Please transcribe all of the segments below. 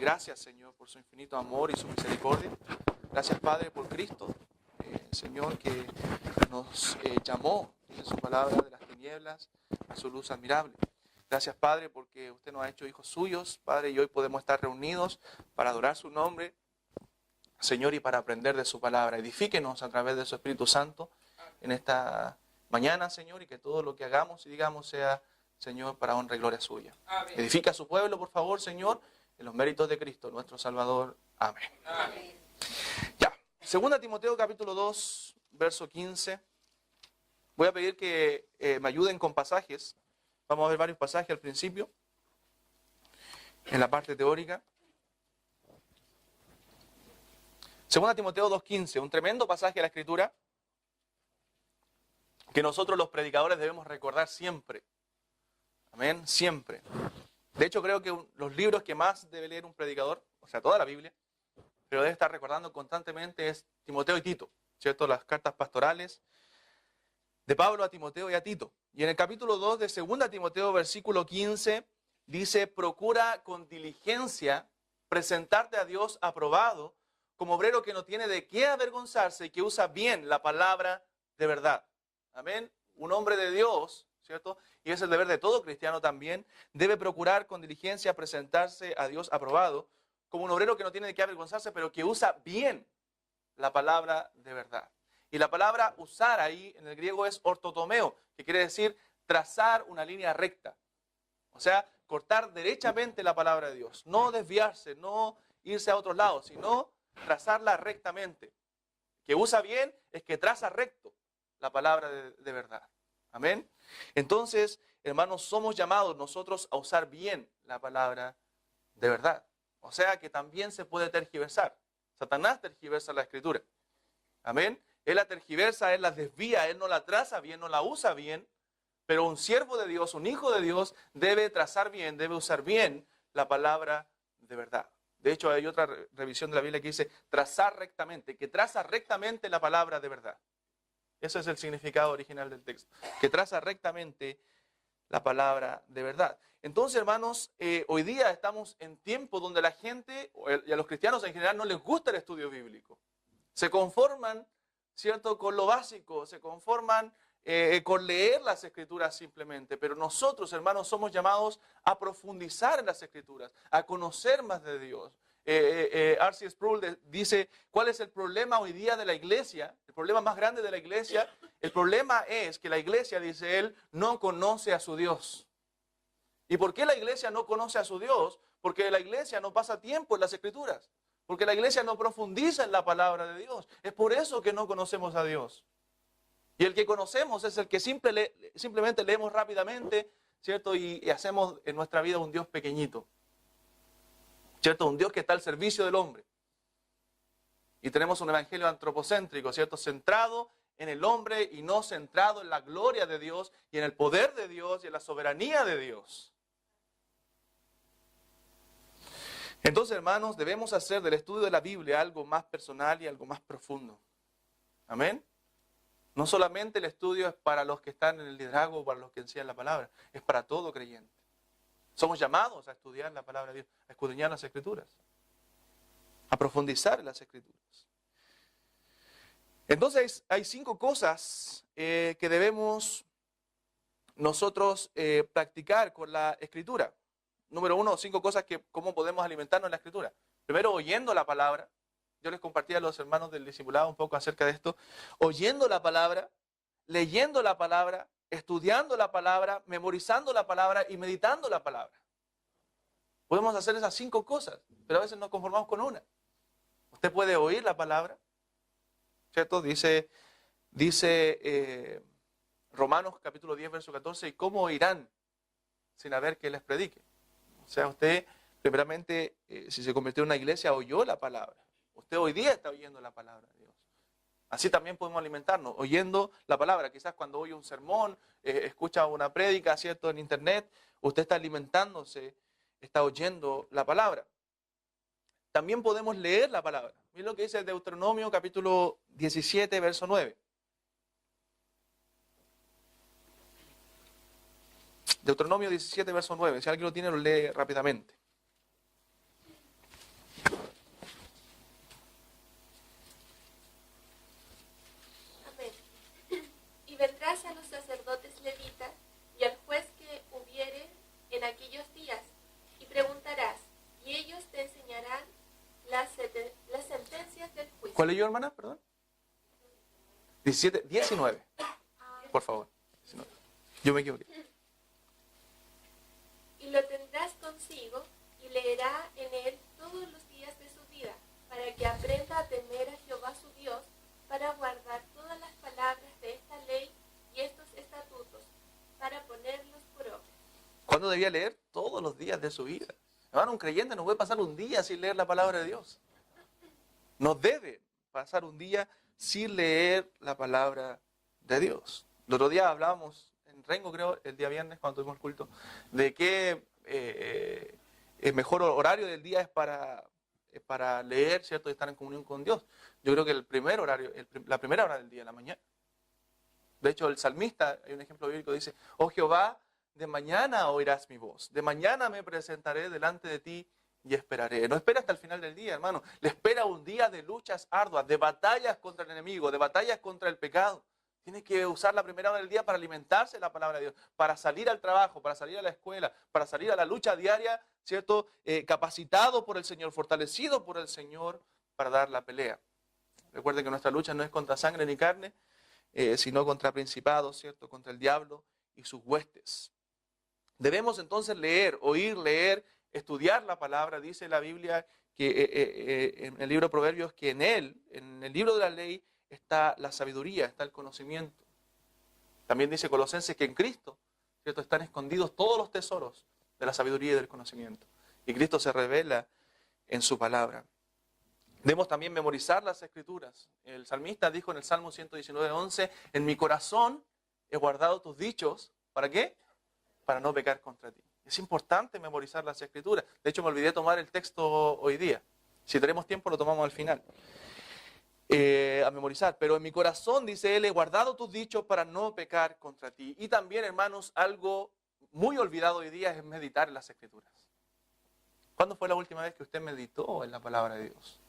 gracias, Señor, por su infinito amor y su misericordia. Gracias, Padre, por Cristo, Señor, que nos llamó, dice su palabra, de las tinieblas a su luz admirable. Gracias, Padre, porque usted nos ha hecho hijos suyos, Padre, y hoy podemos estar reunidos para adorar su nombre, Señor, y para aprender de su palabra. Edifíquenos a través de su Espíritu Santo en esta mañana, Señor, y que todo lo que hagamos y digamos sea, Señor, para honra y gloria suya. Amén. Edifica a su pueblo, por favor, Señor, en los méritos de Cristo, nuestro Salvador. Amén. Amén. Ya, 2 Timoteo capítulo 2, verso 15. Voy a pedir que me ayuden con pasajes. Vamos a ver varios pasajes al principio, en la parte teórica. 2 Timoteo 2.15, un tremendo pasaje de la Escritura que nosotros los predicadores debemos recordar siempre. Amén, siempre. De hecho, creo que los libros que más debe leer un predicador, o sea, toda la Biblia, pero debe estar recordando constantemente es Timoteo y Tito, ¿cierto? Las cartas pastorales de Pablo a Timoteo y a Tito. Y en el capítulo 2 de 2 Timoteo, versículo 15, dice, procura con diligencia presentarte a Dios aprobado, como obrero que no tiene de qué avergonzarse y que usa bien la palabra de verdad. Amén. Un hombre de Dios, ¿cierto? Y es el deber de todo cristiano también, debe procurar con diligencia presentarse a Dios aprobado, como un obrero que no tiene de qué avergonzarse, pero que usa bien la palabra de verdad. Y la palabra usar ahí en el griego es ortotomeo, que quiere decir trazar una línea recta. O sea, cortar derechamente la palabra de Dios. No desviarse, no irse a otros lados, sino trazarla rectamente. Que usa bien es que traza recto la palabra de verdad. Amén. Entonces, hermanos, somos llamados nosotros a usar bien la palabra de verdad. O sea que también se puede tergiversar. Satanás tergiversa la Escritura. Amén. Él la tergiversa, él la desvía, él no la traza bien, no la usa bien. Pero un siervo de Dios, un hijo de Dios, debe trazar bien, debe usar bien la palabra de verdad. De hecho, hay otra revisión de la Biblia que dice trazar rectamente, que traza rectamente la palabra de verdad. Ese es el significado original del texto, que traza rectamente la palabra de verdad. Entonces, hermanos, hoy día estamos en tiempo donde la gente, y a los cristianos en general, no les gusta el estudio bíblico. Se conforman, ¿cierto?, con lo básico, se conforman con leer las Escrituras simplemente. Pero nosotros, hermanos, somos llamados a profundizar en las Escrituras, a conocer más de Dios. R.C. Sproul dice, ¿cuál es el problema hoy día de la iglesia? El problema más grande de la iglesia, el problema es que la iglesia, dice él, no conoce a su Dios. ¿Y por qué la iglesia no conoce a su Dios? Porque la iglesia no pasa tiempo en las Escrituras. Porque la iglesia no profundiza en la palabra de Dios. Es por eso que no conocemos a Dios. Y el que conocemos es el que simplemente leemos rápidamente, ¿cierto? Y hacemos en nuestra vida un Dios pequeñito, ¿cierto? Un Dios que está al servicio del hombre. Y tenemos un evangelio antropocéntrico, ¿cierto? Centrado en el hombre y no centrado en la gloria de Dios y en el poder de Dios y en la soberanía de Dios. Entonces, hermanos, debemos hacer del estudio de la Biblia algo más personal y algo más profundo. Amén. No solamente el estudio es para los que están en el liderazgo o para los que enseñan la palabra, es para todo creyente. Somos llamados a estudiar la palabra de Dios, a escudriñar las Escrituras, a profundizar en las Escrituras. Entonces hay 5 cosas que debemos nosotros practicar con la Escritura. Número 1, 5 cosas que cómo podemos alimentarnos en la Escritura. Primero, oyendo la palabra. Yo les compartí a los hermanos del discipulado un poco acerca de esto. Oyendo la palabra, leyendo la palabra, estudiando la palabra, memorizando la palabra y meditando la palabra. Podemos hacer esas 5 cosas, pero a veces nos conformamos con una. Usted puede oír la palabra, ¿cierto? Dice Romanos capítulo 10, verso 14, ¿y cómo oirán sin haber que les predique? O sea, usted primeramente, si se convirtió en una iglesia, oyó la palabra. Usted hoy día está oyendo la palabra de Dios. Así también podemos alimentarnos, oyendo la palabra. Quizás cuando oye un sermón, escucha una prédica, ¿cierto?, en internet, usted está alimentándose, está oyendo la palabra. También podemos leer la palabra. Miren lo que dice Deuteronomio capítulo 17, verso 9. Deuteronomio 17, verso 9. Si alguien lo tiene, lo lee rápidamente. levitas y al juez que hubiere en aquellos días, y preguntarás, y ellos te enseñarán las sentencias del juicio. ¿Cuál leyó, hermana? Perdón. 19. Por favor. 19. Yo me equivoqué. Y lo tendrás consigo y leerá en él todos los días de su vida, para que aprenda a temer a Jehová su Dios, para guardar todas las palabras de esta ley y estos estatutos, para ponerlos por obra. ¿Cuándo debía leer? Todos los días de su vida. Hermano, un creyente no puede pasar un día sin leer la palabra de Dios. No debe pasar un día sin leer la palabra de Dios. El otro día hablábamos en Rengo, creo, el día viernes, cuando tuvimos el culto, de que el mejor horario del día es para leer, ¿cierto? Y estar en comunión con Dios. Yo creo que el primer horario, la primera hora del día, la mañana. De hecho, el salmista, hay un ejemplo bíblico, dice, oh Jehová, de mañana oirás mi voz, de mañana me presentaré delante de ti y esperaré. No espera hasta el final del día, hermano. Le espera un día de luchas arduas, de batallas contra el enemigo, de batallas contra el pecado. Tiene que usar la primera hora del día para alimentarse de la palabra de Dios, para salir al trabajo, para salir a la escuela, para salir a la lucha diaria, ¿cierto? Capacitado por el Señor, fortalecido por el Señor para dar la pelea. Recuerden que nuestra lucha no es contra sangre ni carne, sino contra principados, ¿cierto? Contra el diablo y sus huestes. Debemos entonces leer, oír, leer, estudiar la palabra. Dice la Biblia que en el libro de Proverbios que en él, en el libro de la ley, está la sabiduría, está el conocimiento. También dice Colosenses que en Cristo, ¿cierto?, están escondidos todos los tesoros de la sabiduría y del conocimiento. Y Cristo se revela en su palabra. Debemos también memorizar las Escrituras. El salmista dijo en el Salmo 119:11, en mi corazón he guardado tus dichos, ¿para qué? Para no pecar contra ti. Es importante memorizar las Escrituras. De hecho, me olvidé tomar el texto hoy día. Si tenemos tiempo, lo tomamos al final. A memorizar. Pero en mi corazón, dice él, he guardado tus dichos para no pecar contra ti. Y también, hermanos, algo muy olvidado hoy día es meditar en las Escrituras. ¿Cuándo fue la última vez que usted meditó en la palabra de Dios?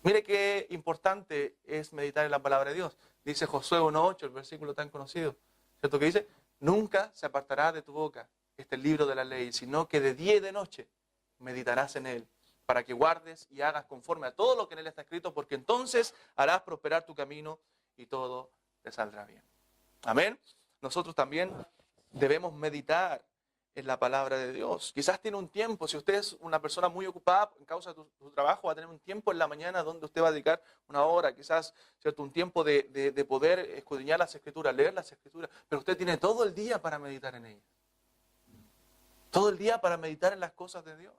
Mire qué importante es meditar en la palabra de Dios. Dice Josué 1:8, el versículo tan conocido. ¿Cierto que dice? Nunca se apartará de tu boca este libro de la ley, sino que de día y de noche meditarás en él, para que guardes y hagas conforme a todo lo que en él está escrito, porque entonces harás prosperar tu camino y todo te saldrá bien. Amén. Nosotros también debemos meditar en la palabra de Dios. Quizás tiene un tiempo, si usted es una persona muy ocupada en causa de su trabajo, va a tener un tiempo en la mañana donde usted va a dedicar una hora, quizás, ¿cierto?, un tiempo de poder escudriñar las Escrituras, leer las Escrituras, pero usted tiene todo el día para meditar en ellas. Todo el día para meditar en las cosas de Dios.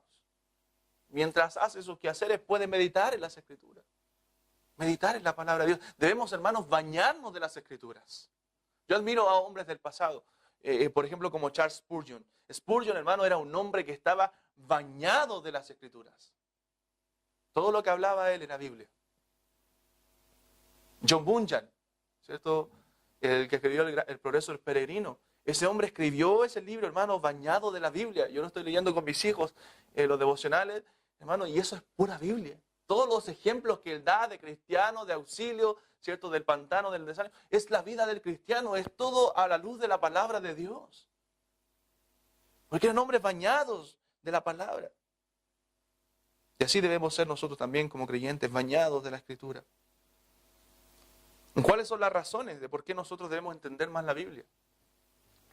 Mientras hace sus quehaceres puede meditar en las Escrituras. Meditar en la palabra de Dios. Debemos, hermanos, bañarnos de las Escrituras. Yo admiro a hombres del pasado. Por ejemplo, como Charles Spurgeon. Spurgeon, hermano, era un hombre que estaba bañado de las Escrituras. Todo lo que hablaba él era Biblia. John Bunyan, ¿cierto? El que escribió el Progreso del Peregrino. Ese hombre escribió ese libro, hermano, bañado de la Biblia. Yo lo estoy leyendo con mis hijos, los devocionales, hermano, y eso es pura Biblia. Todos los ejemplos que él da de cristiano, de auxilio, ¿cierto?, del pantano, del desánimo, es la vida del cristiano, es todo a la luz de la palabra de Dios. Porque eran hombres bañados de la palabra. Y así debemos ser nosotros también como creyentes, bañados de la Escritura. ¿Cuáles son las razones de por qué nosotros debemos entender más la Biblia?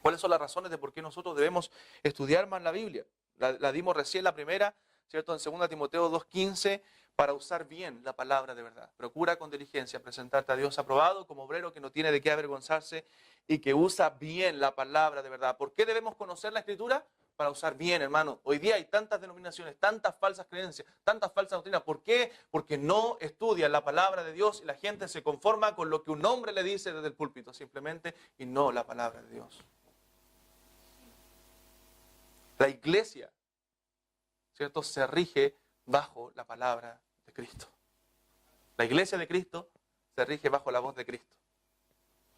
¿Cuáles son las razones de por qué nosotros debemos estudiar más la Biblia? La dimos recién la primera, ¿cierto?, en 2 Timoteo 2:15, para usar bien la palabra de verdad. Procura con diligencia presentarte a Dios aprobado como obrero que no tiene de qué avergonzarse y que usa bien la palabra de verdad. ¿Por qué debemos conocer la Escritura? Para usar bien, hermano. Hoy día hay tantas denominaciones, tantas falsas creencias, tantas falsas doctrinas. ¿Por qué? Porque no estudian la palabra de Dios y la gente se conforma con lo que un hombre le dice desde el púlpito simplemente y no la palabra de Dios. La iglesia, ¿cierto?, se rige bajo la palabra de Cristo. La iglesia de Cristo se rige bajo la voz de Cristo.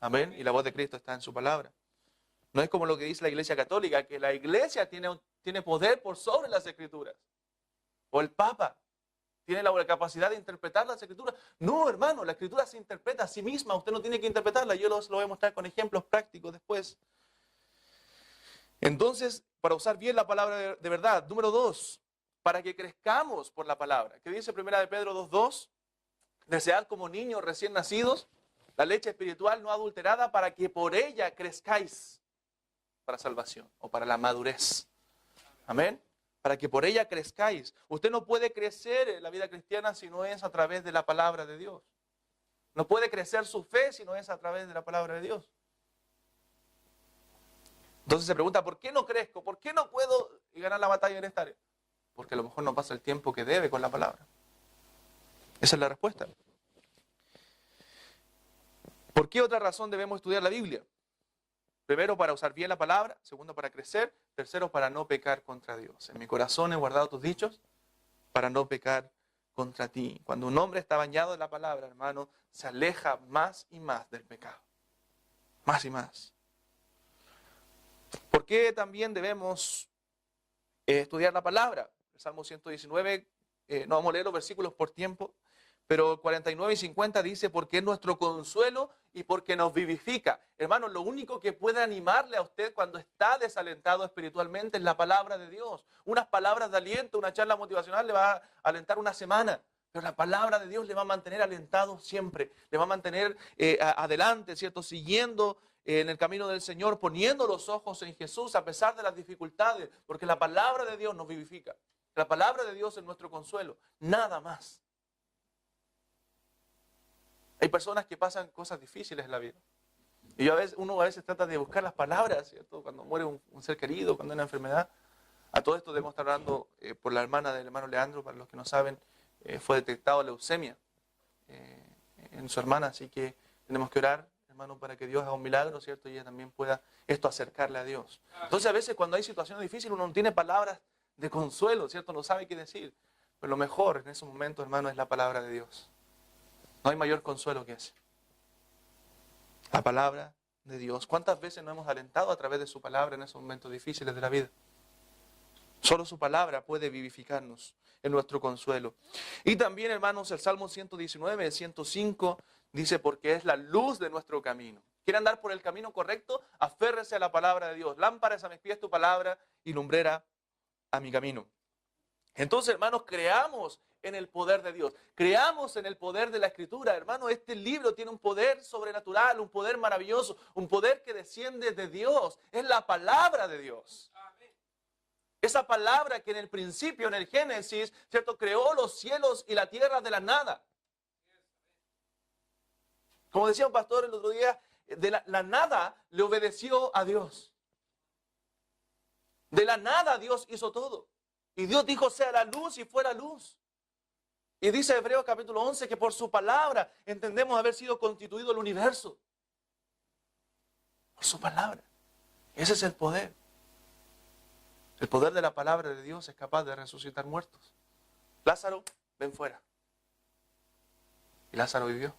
Amén. Y la voz de Cristo está en su palabra. No es como lo que dice la Iglesia Católica, que la iglesia tiene poder por sobre las Escrituras. O el Papa tiene la capacidad de interpretar las Escrituras. No, hermano, la Escritura se interpreta a sí misma. Usted no tiene que interpretarla. Yo lo voy a mostrar con ejemplos prácticos después. Entonces, para usar bien la palabra de verdad. Número 2, para que crezcamos por la palabra. ¿Qué dice 1 de Pedro 2:2? Desead como niños recién nacidos la leche espiritual no adulterada para que por ella crezcáis para salvación o para la madurez. Amén. Para que por ella crezcáis. Usted no puede crecer en la vida cristiana si no es a través de la palabra de Dios. No puede crecer su fe si no es a través de la palabra de Dios. Entonces se pregunta, ¿por qué no crezco? ¿Por qué no puedo ganar la batalla en esta área? Porque a lo mejor no pasa el tiempo que debe con la palabra. Esa es la respuesta. ¿Por qué otra razón debemos estudiar la Biblia? Primero, para usar bien la palabra. Segundo, para crecer. Tercero, para no pecar contra Dios. En mi corazón he guardado tus dichos para no pecar contra ti. Cuando un hombre está bañado en la palabra, hermano, se aleja más y más del pecado. Más y más. ¿Por qué también debemos estudiar la palabra? El Salmo 119, no vamos a leer los versículos por tiempo, pero 49 y 50 dice, porque es nuestro consuelo y porque nos vivifica. Hermanos, lo único que puede animarle a usted cuando está desalentado espiritualmente es la palabra de Dios. Unas palabras de aliento, una charla motivacional le va a alentar una semana, pero la palabra de Dios le va a mantener alentado siempre, le va a mantener adelante, ¿cierto? Siguiendo en el camino del Señor, poniendo los ojos en Jesús a pesar de las dificultades, porque la palabra de Dios nos vivifica. La palabra de Dios es nuestro consuelo, nada más. Hay personas que pasan cosas difíciles en la vida. Y uno a veces trata de buscar las palabras, ¿cierto? Cuando muere un ser querido, cuando hay una enfermedad. A todo esto debemos estar hablando por la hermana del hermano Leandro, para los que no saben, fue detectado leucemia en su hermana, así que tenemos que orar, hermano, para que Dios haga un milagro, ¿cierto? Y ella también pueda esto acercarle a Dios. Entonces a veces cuando hay situaciones difíciles uno no tiene palabras de consuelo, ¿cierto? No sabe qué decir. Pero lo mejor en esos momentos, hermano, es la palabra de Dios. No hay mayor consuelo que ese. La palabra de Dios. ¿Cuántas veces nos hemos alentado a través de su palabra en esos momentos difíciles de la vida? Solo su palabra puede vivificarnos en nuestro consuelo. Y también, hermanos, el Salmo 119, 105, dice, porque es la luz de nuestro camino. ¿Quiere andar por el camino correcto? Aférrese a la palabra de Dios. Lámpara es a mis pies tu palabra y lumbrera a mi camino. Entonces, hermanos, creamos en el poder de Dios. Creamos en el poder de la Escritura. Hermano, este libro tiene un poder sobrenatural, un poder maravilloso, un poder que desciende de Dios. Es la palabra de Dios. Esa palabra que en el principio, en el Génesis, ¿cierto?, creó los cielos y la tierra de la nada. Como decía un pastor el otro día, de la nada le obedeció a Dios. De la nada Dios hizo todo. Y Dios dijo, sea la luz y fue la luz. Y dice Hebreos capítulo 11 que por su palabra entendemos haber sido constituido el universo. Por su palabra. Ese es el poder. El poder de la palabra de Dios es capaz de resucitar muertos. Lázaro, ven fuera. Y Lázaro vivió.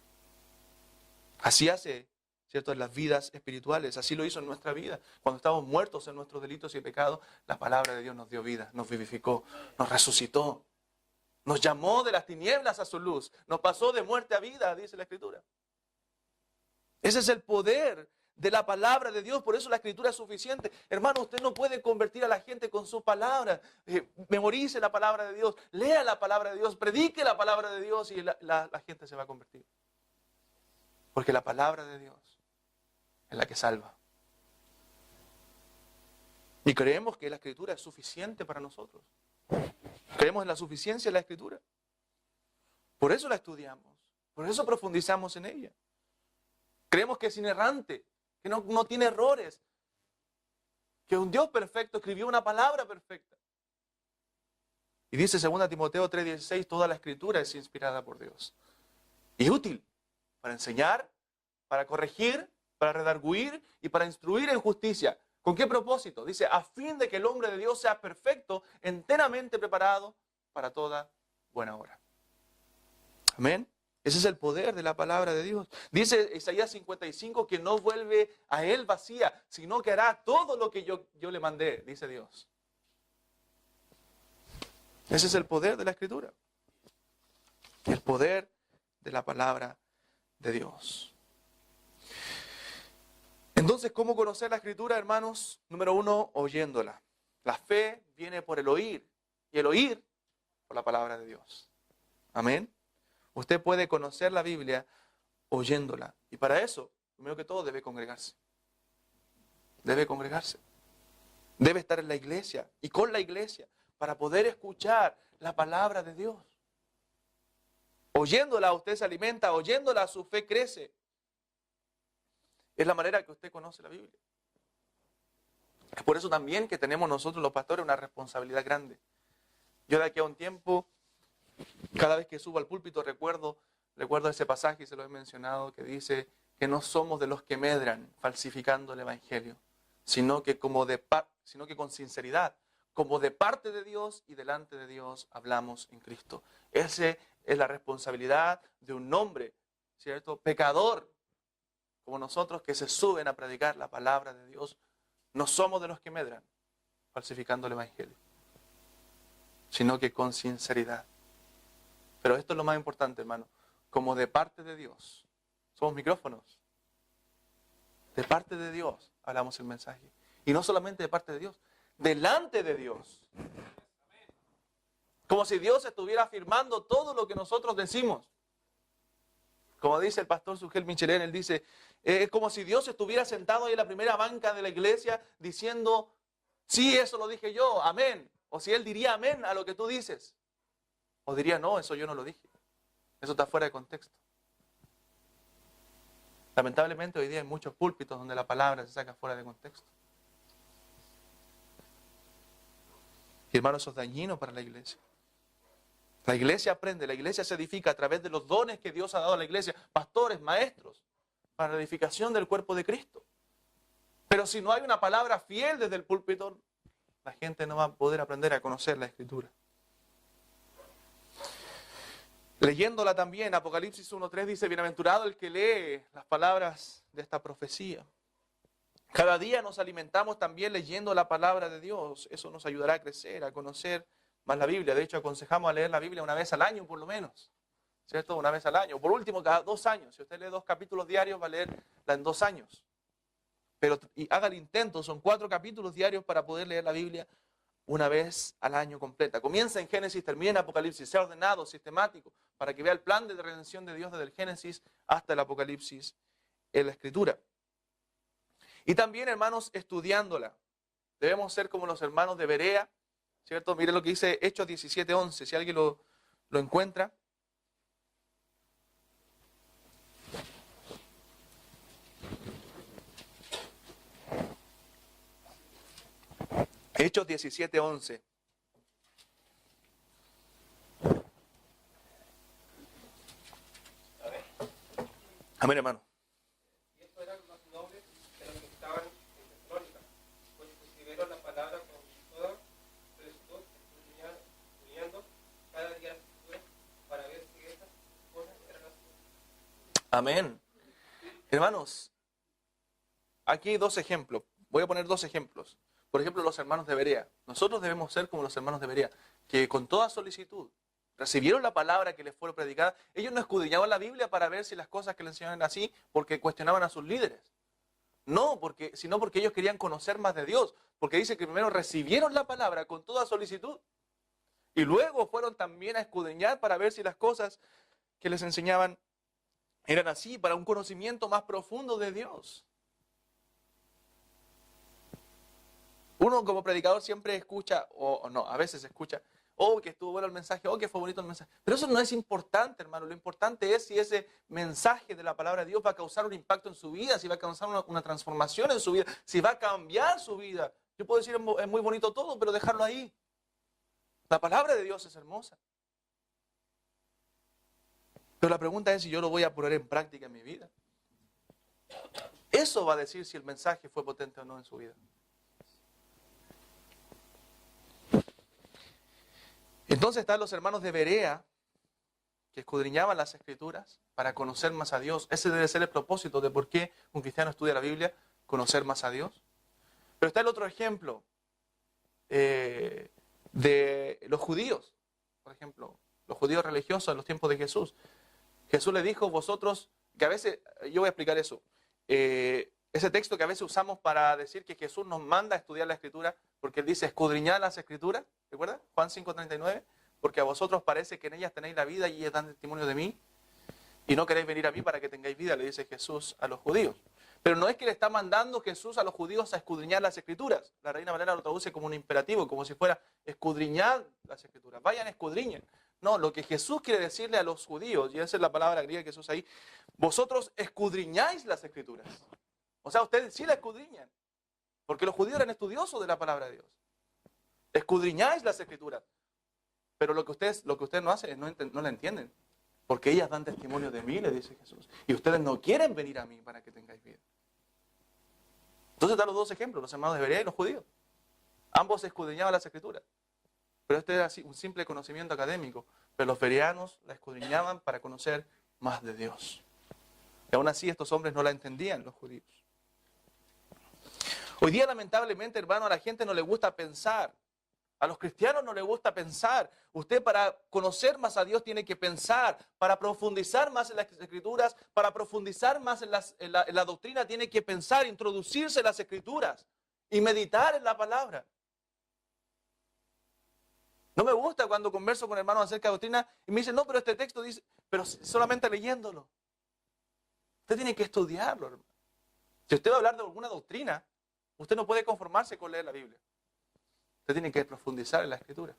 Así hace, ¿cierto?, en las vidas espirituales. Así lo hizo en nuestra vida. Cuando estábamos muertos en nuestros delitos y pecados, la palabra de Dios nos dio vida, nos vivificó, nos resucitó. Nos llamó de las tinieblas a su luz. Nos pasó de muerte a vida, dice la Escritura. Ese es el poder de la palabra de Dios. Por eso la Escritura es suficiente. Hermano, usted no puede convertir a la gente con su palabra. Memorice la palabra de Dios. Lea la palabra de Dios. Predique la palabra de Dios y la gente se va a convertir. Porque la palabra de Dios es la que salva. Y creemos que la Escritura es suficiente para nosotros. Creemos en la suficiencia de la Escritura. Por eso la estudiamos. Por eso profundizamos en ella. Creemos que es inerrante, que no tiene errores. Que un Dios perfecto escribió una palabra perfecta. Y dice 2 Timoteo 3:16, toda la Escritura es inspirada por Dios. Y útil para enseñar, para corregir, para redarguir y para instruir en justicia. ¿Con qué propósito? Dice, a fin de que el hombre de Dios sea perfecto, enteramente preparado para toda buena obra. Amén. Ese es el poder de la palabra de Dios. Dice Isaías 55 que no vuelve a él vacía, sino que hará todo lo que yo le mandé, dice Dios. Ese es el poder de la Escritura. El poder de la palabra de Dios. Entonces, ¿cómo conocer la Escritura, hermanos? Número 1, oyéndola. La fe viene por el oír, y el oír por la palabra de Dios. Amén. Usted puede conocer la Biblia oyéndola. Y para eso, primero que todo, debe congregarse. Debe congregarse. Debe estar en la iglesia y con la iglesia para poder escuchar la palabra de Dios. Oyéndola usted se alimenta, oyéndola su fe crece. Es la manera que usted conoce la Biblia. Es por eso también que tenemos nosotros los pastores una responsabilidad grande. Yo de aquí a un tiempo, cada vez que subo al púlpito recuerdo ese pasaje y se lo he mencionado que dice que no somos de los que medran falsificando el Evangelio, sino que con sinceridad, como de parte de Dios y delante de Dios hablamos en Cristo. Esa es la responsabilidad de un hombre, ¿cierto? Pecador, como nosotros que se suben a predicar la palabra de Dios. No somos de los que medran falsificando el Evangelio, sino que con sinceridad. Pero esto es lo más importante, hermano. Como de parte de Dios. Somos micrófonos. De parte de Dios hablamos el mensaje. Y no solamente de parte de Dios, delante de Dios. Como si Dios estuviera afirmando todo lo que nosotros decimos. Como dice el pastor Sugel Michelén, él dice, es como si Dios estuviera sentado ahí en la primera banca de la iglesia diciendo, sí, eso lo dije yo, amén. O si Él diría amén a lo que tú dices. O diría, no, eso yo no lo dije. Eso está fuera de contexto. Lamentablemente hoy día hay muchos púlpitos donde la palabra se saca fuera de contexto. Y hermano, eso es dañino para la iglesia. La iglesia aprende, la iglesia se edifica a través de los dones que Dios ha dado a la iglesia, pastores, maestros, para la edificación del cuerpo de Cristo. Pero si no hay una palabra fiel desde el púlpito, la gente no va a poder aprender a conocer la Escritura. Leyéndola también, Apocalipsis 1:3 dice, bienaventurado el que lee las palabras de esta profecía. Cada día nos alimentamos también leyendo la palabra de Dios. Eso nos ayudará a crecer, a conocer más la Biblia. De hecho, aconsejamos a leer la Biblia una vez al año por lo menos. ¿Cierto? Una vez al año. Por último, cada 2 años. Si usted lee 2 capítulos diarios, va a leerla en 2 años. Pero haga el intento, son 4 capítulos diarios para poder leer la Biblia una vez al año completa. Comienza en Génesis, termina en Apocalipsis, sea ordenado, sistemático, para que vea el plan de redención de Dios desde el Génesis hasta el Apocalipsis en la Escritura. Y también, hermanos, estudiándola. Debemos ser como los hermanos de Berea, ¿cierto? Miren lo que dice Hechos 17:11, si alguien lo encuentra. Hechos 17:11. Amén, hermano. Y estos eran los nobles de los que estaban en Tesalónica, pues recibieron la palabra con toda solicitud, estudiando cada día las Escrituras para ver si esas cosas eran las. Amén. Hermanos, aquí hay 2 ejemplos. Voy a poner 2 ejemplos. Por ejemplo, los hermanos de Berea. Nosotros debemos ser como los hermanos de Berea, que con toda solicitud recibieron la palabra que les fue predicada. Ellos no escudriñaban la Biblia para ver si las cosas que les enseñaban eran así porque cuestionaban a sus líderes. No, sino porque ellos querían conocer más de Dios. Porque dice que primero recibieron la palabra con toda solicitud y luego fueron también a escudriñar para ver si las cosas que les enseñaban eran así, para un conocimiento más profundo de Dios. Uno como predicador siempre escucha, o no, a veces escucha, oh, que estuvo bueno el mensaje, oh, que fue bonito el mensaje. Pero eso no es importante, hermano. Lo importante es si ese mensaje de la palabra de Dios va a causar un impacto en su vida, si va a causar una transformación en su vida, si va a cambiar su vida. Yo puedo decir, es muy bonito todo, pero dejarlo ahí. La palabra de Dios es hermosa. Pero la pregunta es si yo lo voy a poner en práctica en mi vida. Eso va a decir si el mensaje fue potente o no en su vida. Entonces están los hermanos de Berea, que escudriñaban las Escrituras para conocer más a Dios. Ese debe ser el propósito de por qué un cristiano estudia la Biblia, conocer más a Dios. Pero está el otro ejemplo de los judíos. Por ejemplo, los judíos religiosos en los tiempos de Jesús. Jesús le dijo, vosotros, que a veces, yo voy a explicar eso, ese texto que a veces usamos para decir que Jesús nos manda a estudiar la Escritura, porque Él dice, escudriñad las Escrituras, ¿recuerda? Juan 5:39, porque a vosotros parece que en ellas tenéis la vida y ellas dan testimonio de mí, y no queréis venir a mí para que tengáis vida, le dice Jesús a los judíos. Pero no es que le está mandando Jesús a los judíos a escudriñar las Escrituras. La Reina Valera lo traduce como un imperativo, como si fuera escudriñar las Escrituras. Vayan, escudriñen. No, lo que Jesús quiere decirle a los judíos, y esa es la palabra griega que Jesús ahí, vosotros escudriñáis las Escrituras. O sea, ustedes sí la escudriñan, porque los judíos eran estudiosos de la palabra de Dios. Escudriñáis las Escrituras, pero lo que ustedes no hacen, no la entienden, porque ellas dan testimonio de mí, le dice Jesús, y ustedes no quieren venir a mí para que tengáis vida. Entonces da los dos ejemplos, los hermanos de Berea y los judíos. Ambos escudriñaban las Escrituras, pero este era un simple conocimiento académico, pero los bereanos la escudriñaban para conocer más de Dios. Y aún así estos hombres no la entendían, los judíos. Hoy día, lamentablemente, hermano, a la gente no le gusta pensar. A los cristianos no les gusta pensar. Usted, para conocer más a Dios, tiene que pensar. Para profundizar más en las Escrituras, para profundizar más en la doctrina, tiene que pensar, introducirse en las Escrituras y meditar en la palabra. No me gusta cuando converso con hermanos acerca de doctrina y me dicen, no, pero este texto dice, pero solamente leyéndolo. Usted tiene que estudiarlo, hermano. Si usted va a hablar de alguna doctrina, usted no puede conformarse con leer la Biblia. Usted tiene que profundizar en la Escritura.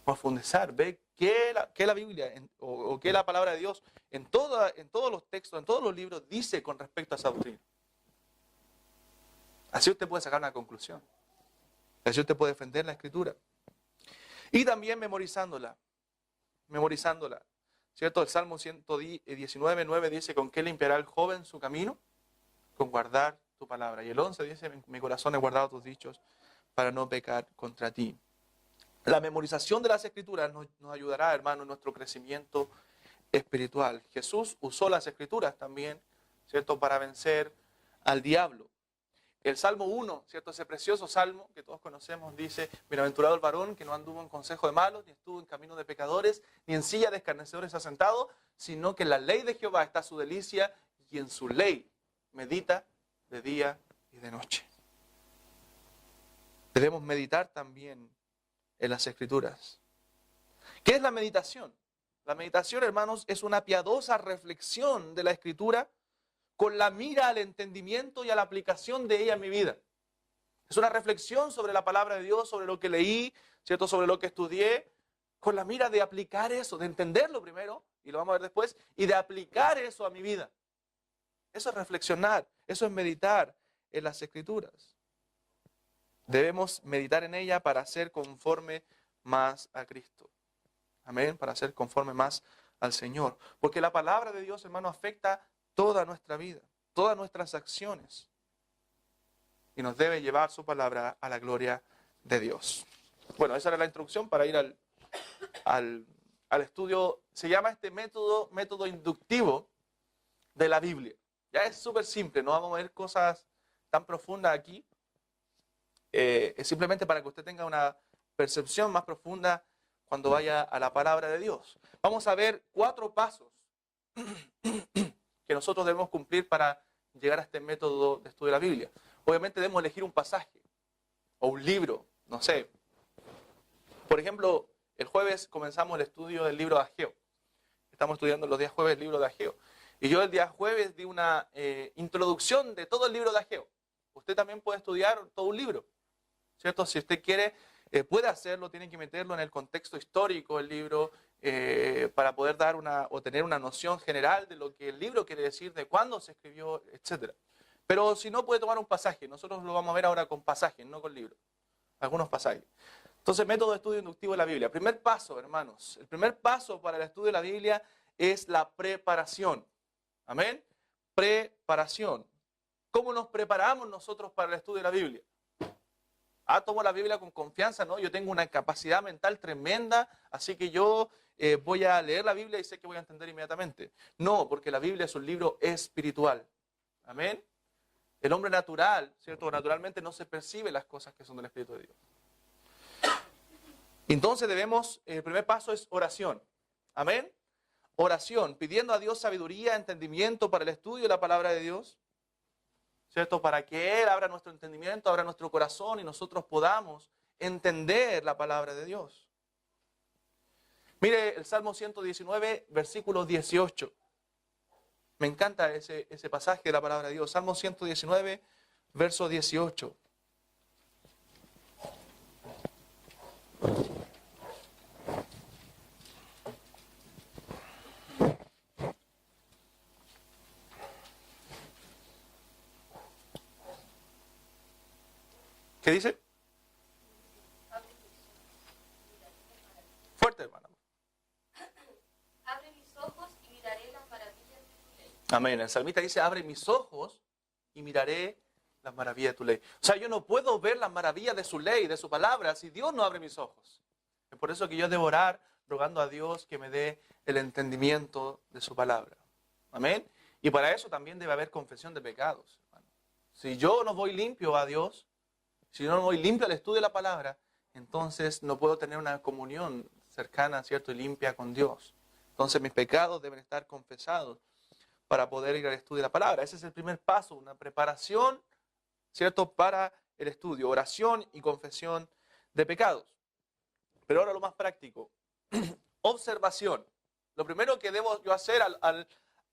Profundizar, ver qué la Biblia o qué la palabra de Dios en todos los textos, en todos los libros dice con respecto a esa doctrina. Así usted puede sacar una conclusión. Así usted puede defender la Escritura. Y también memorizándola. ¿Cierto? El Salmo 119:9 dice, ¿con qué limpiará el joven su camino? Con guardar tu palabra. Y el 11 dice, mi corazón he guardado tus dichos para no pecar contra ti. La memorización de las Escrituras nos ayudará, hermano, en nuestro crecimiento espiritual. Jesús usó las Escrituras también, ¿cierto?, para vencer al diablo. El Salmo 1, ¿cierto?, ese precioso salmo que todos conocemos, dice, bienaventurado el varón que no anduvo en consejo de malos, ni estuvo en camino de pecadores, ni en silla de escarnecedores asentado, sino que en la ley de Jehová está su delicia, y en su ley medita de día y de noche. Debemos meditar también en las Escrituras. ¿Qué es la meditación? La meditación, hermanos, es una piadosa reflexión de la Escritura con la mira al entendimiento y a la aplicación de ella en mi vida. Es una reflexión sobre la palabra de Dios, sobre lo que leí, ¿cierto?, sobre lo que estudié, con la mira de aplicar eso, de entenderlo primero, y lo vamos a ver después, y de aplicar eso a mi vida. Eso es reflexionar, eso es meditar en las Escrituras. Debemos meditar en ella para ser conforme más a Cristo. Amén, para ser conforme más al Señor. Porque la palabra de Dios, hermano, afecta toda nuestra vida, todas nuestras acciones. Y nos debe llevar su palabra a la gloria de Dios. Bueno, esa era la introducción para ir al estudio. Se llama este método inductivo de la Biblia. Ya es súper simple, no vamos a ver cosas tan profundas aquí. Es simplemente para que usted tenga una percepción más profunda cuando vaya a la palabra de Dios. Vamos a ver 4 pasos que nosotros debemos cumplir para llegar a este método de estudio de la Biblia. Obviamente debemos elegir un pasaje o un libro, no sé. Por ejemplo, el jueves comenzamos el estudio del libro de Ageo. Estamos estudiando los días jueves el libro de Ageo. Y yo el día jueves di una introducción de todo el libro de Ageo. Usted también puede estudiar todo un libro, ¿cierto? Si usted quiere, puede hacerlo, tiene que meterlo en el contexto histórico del libro para poder dar tener una noción general de lo que el libro quiere decir, de cuándo se escribió, etc. Pero si no, puede tomar un pasaje. Nosotros lo vamos a ver ahora con pasajes, no con libros. Algunos pasajes. Entonces, método de estudio inductivo de la Biblia. Primer paso, hermanos. El primer paso para el estudio de la Biblia es la preparación. Amén. Preparación. ¿Cómo nos preparamos nosotros para el estudio de la Biblia? Tomo la Biblia con confianza, ¿no? Yo tengo una capacidad mental tremenda, así que yo voy a leer la Biblia y sé que voy a entender inmediatamente. No, porque la Biblia es un libro espiritual. Amén. El hombre natural, ¿cierto? Naturalmente no se percibe las cosas que son del Espíritu de Dios. Entonces el primer paso es oración. Amén. Oración, pidiendo a Dios sabiduría, entendimiento para el estudio de la palabra de Dios. ¿Cierto? Para que Él abra nuestro entendimiento, abra nuestro corazón y nosotros podamos entender la palabra de Dios. Mire el Salmo 119, versículo 18. Me encanta ese pasaje de la palabra de Dios. Salmo 119, verso 18. ¿Qué dice? Fuerte, hermano. Abre mis ojos y miraré las maravillas de tu ley. Amén. El salmista dice, abre mis ojos y miraré las maravillas de tu ley. O sea, yo no puedo ver las maravillas de su ley, de su palabra, si Dios no abre mis ojos. Es por eso que yo debo orar rogando a Dios que me dé el entendimiento de su palabra. Amén. Y para eso también debe haber confesión de pecados, hermano. Si yo no voy limpio a Dios, si no voy limpio al estudio de la palabra, entonces no puedo tener una comunión cercana, ¿cierto? Y limpia con Dios. Entonces mis pecados deben estar confesados para poder ir al estudio de la palabra. Ese es el primer paso, una preparación, ¿cierto? Para el estudio, oración y confesión de pecados. Pero ahora lo más práctico, observación. Lo primero que debo yo hacer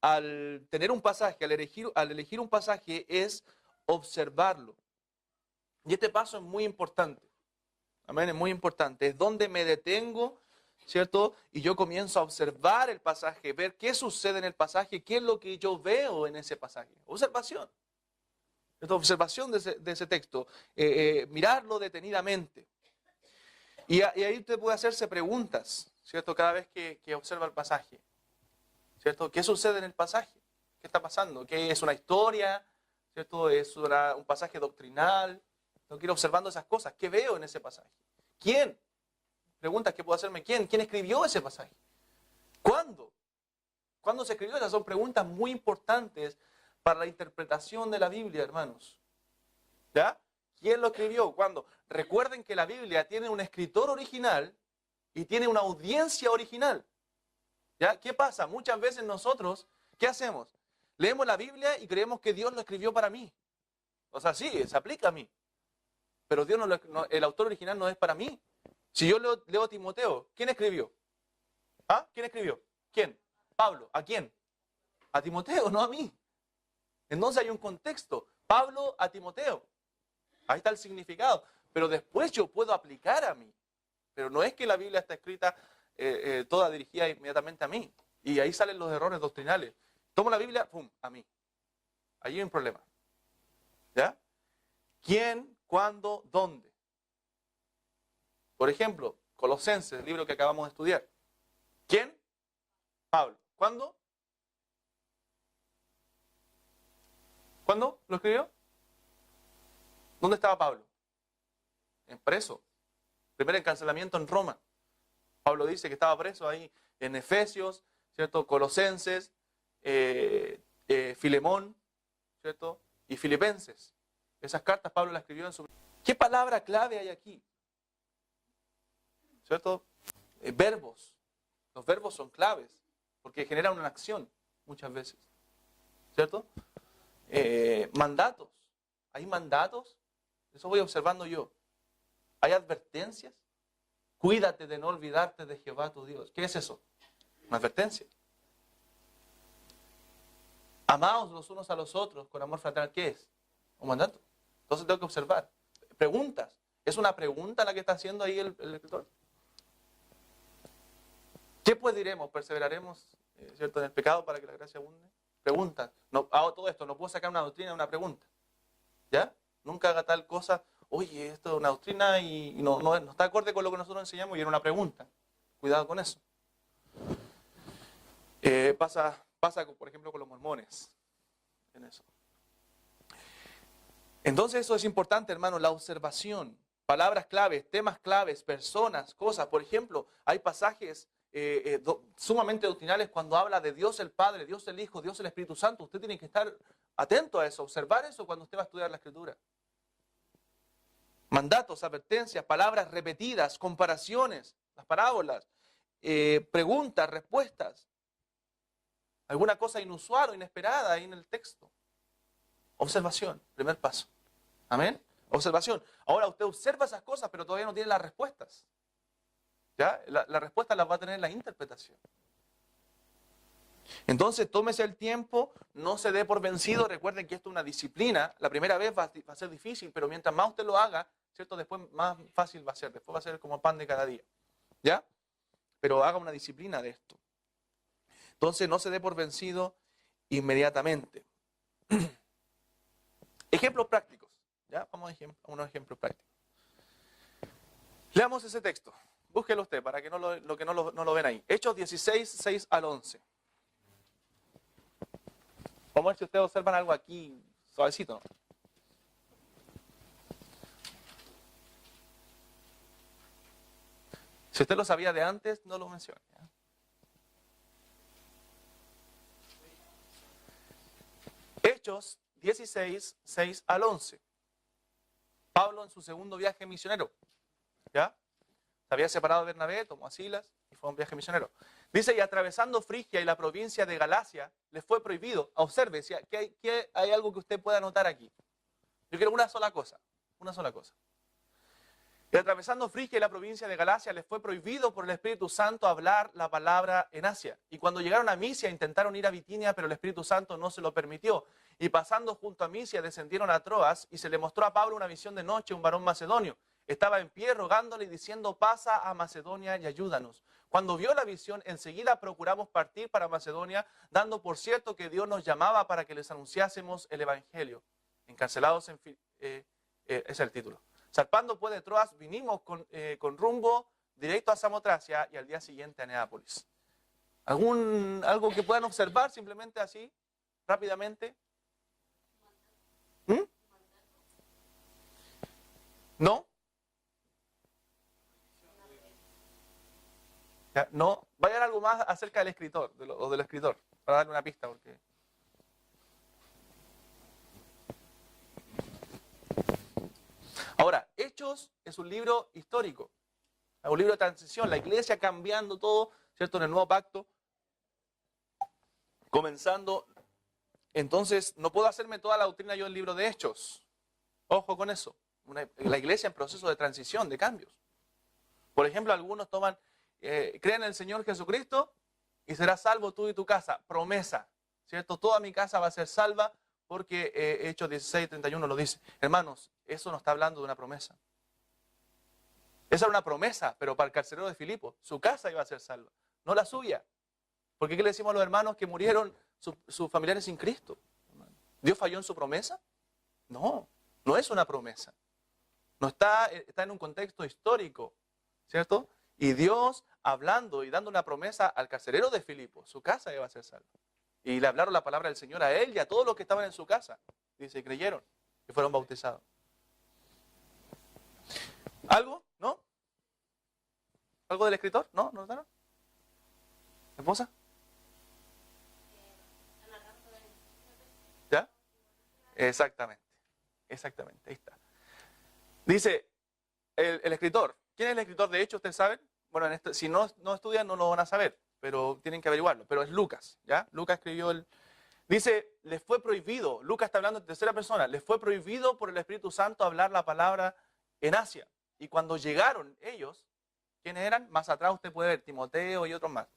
al tener un pasaje, al elegir un pasaje, es observarlo. Y este paso es muy importante. Amén, es muy importante. Es donde me detengo, ¿cierto? Y yo comienzo a observar el pasaje, ver qué sucede en el pasaje, qué es lo que yo veo en ese pasaje. Observación. Esta observación de ese texto. Mirarlo detenidamente. Y ahí usted puede hacerse preguntas, ¿cierto? Cada vez que observa el pasaje. ¿Cierto? ¿Qué sucede en el pasaje? ¿Qué está pasando? ¿Qué es una historia? ¿Cierto? ¿Es un pasaje doctrinal? Tengo que ir observando esas cosas. ¿Qué veo en ese pasaje? ¿Quién? Preguntas que puedo hacerme. ¿Quién? ¿Quién escribió ese pasaje? ¿Cuándo? ¿Cuándo se escribió? Esas son preguntas muy importantes para la interpretación de la Biblia, hermanos. ¿Ya? ¿Quién lo escribió? ¿Cuándo? Recuerden que la Biblia tiene un escritor original y tiene una audiencia original. ¿Ya? ¿Qué pasa? Muchas veces nosotros, ¿qué hacemos? Leemos la Biblia y creemos que Dios lo escribió para mí. O sea, sí, se aplica a mí. Pero Dios el autor original no es para mí. Si yo leo Timoteo, ¿quién escribió? ¿Ah? ¿Quién escribió? ¿Quién? Pablo. ¿A quién? A Timoteo, no a mí. Entonces hay un contexto. Pablo a Timoteo. Ahí está el significado. Pero después yo puedo aplicar a mí. Pero no es que la Biblia está escrita toda dirigida inmediatamente a mí. Y ahí salen los errores doctrinales. Tomo la Biblia, ¡pum!, a mí. Allí hay un problema. ¿Ya? ¿Quién? ¿Cuándo? ¿Dónde? Por ejemplo, Colosenses, el libro que acabamos de estudiar. ¿Quién? Pablo. ¿Cuándo? ¿Cuándo lo escribió? ¿Dónde estaba Pablo? En preso. Primer encarcelamiento en Roma. Pablo dice que estaba preso ahí en Efesios, ¿cierto? Colosenses, Filemón, ¿cierto? Y Filipenses. Esas cartas Pablo las escribió en su... ¿Qué palabra clave hay aquí? ¿Cierto? Verbos. Los verbos son claves porque generan una acción muchas veces. ¿Cierto? Mandatos. ¿Hay mandatos? Eso voy observando yo. ¿Hay advertencias? Cuídate de no olvidarte de Jehová tu Dios. ¿Qué es eso? Una advertencia. Amaos los unos a los otros con amor fraternal. ¿Qué es? Un mandato. Entonces tengo que observar. Preguntas. ¿Es una pregunta la que está haciendo ahí el escritor? ¿Qué pues diremos? ¿Perseveraremos, cierto, en el pecado para que la gracia abunde? Preguntas. No, hago todo esto. No puedo sacar una doctrina de una pregunta. ¿Ya? Nunca haga tal cosa. Oye, esto es una doctrina y no está acorde con lo que nosotros enseñamos y era una pregunta. Cuidado con eso. Pasa por ejemplo, con los mormones. En eso. Entonces eso es importante, hermano, la observación. Palabras claves, temas claves, personas, cosas. Por ejemplo, hay pasajes sumamente doctrinales cuando habla de Dios el Padre, Dios el Hijo, Dios el Espíritu Santo. Usted tiene que estar atento a eso, observar eso cuando usted va a estudiar la Escritura. Mandatos, advertencias, palabras repetidas, comparaciones, las parábolas, preguntas, respuestas. Alguna cosa inusual o inesperada ahí en el texto. Observación, primer paso. Amén. Observación. Ahora usted observa esas cosas, pero todavía no tiene las respuestas. ¿Ya? La respuesta las va a tener en la interpretación. Entonces, tómese el tiempo, no se dé por vencido. Recuerden que esto es una disciplina. La primera vez va a ser difícil, pero mientras más usted lo haga, ¿cierto? Después más fácil va a ser. Después va a ser como pan de cada día. ¿Ya? Pero haga una disciplina de esto. Entonces, no se dé por vencido inmediatamente. Ejemplos prácticos. ¿Ya? Vamos a unos ejemplos prácticos. Leamos ese texto. Búsquelo usted para que no lo ven ahí. Hechos 16, 6 al 11. Vamos a ver si ustedes observan algo aquí suavecito, ¿no? Si usted lo sabía de antes, no lo mencione. ¿Ya? Hechos 16, 6 al 11. Pablo en su segundo viaje misionero. ¿Ya? Se había separado de Bernabé, tomó a Silas y fue a un viaje misionero. Dice, y atravesando Frigia y la provincia de Galacia, les fue prohibido. Observe, que hay algo que usted pueda notar aquí. Yo quiero una sola cosa. Y atravesando Frigia y la provincia de Galacia, les fue prohibido por el Espíritu Santo hablar la palabra en Asia. Y cuando llegaron a Misia, intentaron ir a Bitinia, pero el Espíritu Santo no se lo permitió. Y pasando junto a Misia, descendieron a Troas, y se le mostró a Pablo una visión de noche, un varón macedonio. Estaba en pie rogándole y diciendo, pasa a Macedonia y ayúdanos. Cuando vio la visión, enseguida procuramos partir para Macedonia, dando por cierto que Dios nos llamaba para que les anunciásemos el Evangelio. Encarcelados ese es el título. Zarpando pues de Troas, vinimos con rumbo directo a Samotracia y al día siguiente a Neápolis. ¿Algo que puedan observar simplemente así, rápidamente? ¿Mm? ¿No? ¿Ya? No, vayan algo más acerca del escritor, del escritor, para darle una pista, porque... Ahora, Hechos es un libro histórico, un libro de transición, la iglesia cambiando todo, ¿cierto? En el nuevo pacto, comenzando. Entonces, no puedo hacerme toda la doctrina yo del libro de Hechos. Ojo con eso. La iglesia en proceso de transición, de cambios. Por ejemplo, algunos toman, creen en el Señor Jesucristo y serás salvo tú y tu casa. Promesa, ¿cierto? Toda mi casa va a ser salva porque Hechos 16, 31 lo dice. Hermanos, eso no está hablando de una promesa. Esa era una promesa, pero para el carcelero de Filipo, su casa iba a ser salva, no la suya. ¿Por qué le decimos a los hermanos que murieron sus familiares sin Cristo? ¿Dios falló en su promesa? No, no es una promesa. No está en un contexto histórico, ¿cierto? Y Dios hablando y dando una promesa al carcelero de Filipo, su casa iba a ser salva. Y le hablaron la palabra del Señor a él y a todos los que estaban en su casa. Dice, creyeron y fueron bautizados. ¿Algo? ¿No? ¿Algo del escritor? ¿No? ¿No notaron? ¿Esposa? ¿Ya? Exactamente. Exactamente. Ahí está. Dice el escritor. ¿Quién es el escritor de Hechos? ¿Ustedes saben? Bueno, si no estudian no lo van a saber, pero tienen que averiguarlo. Pero es Lucas, ¿ya? Lucas escribió Dice, les fue prohibido, Lucas está hablando en tercera persona, les fue prohibido por el Espíritu Santo hablar la palabra en Asia. Y cuando llegaron ellos, ¿quiénes eran? Más atrás usted puede ver Timoteo y otros más.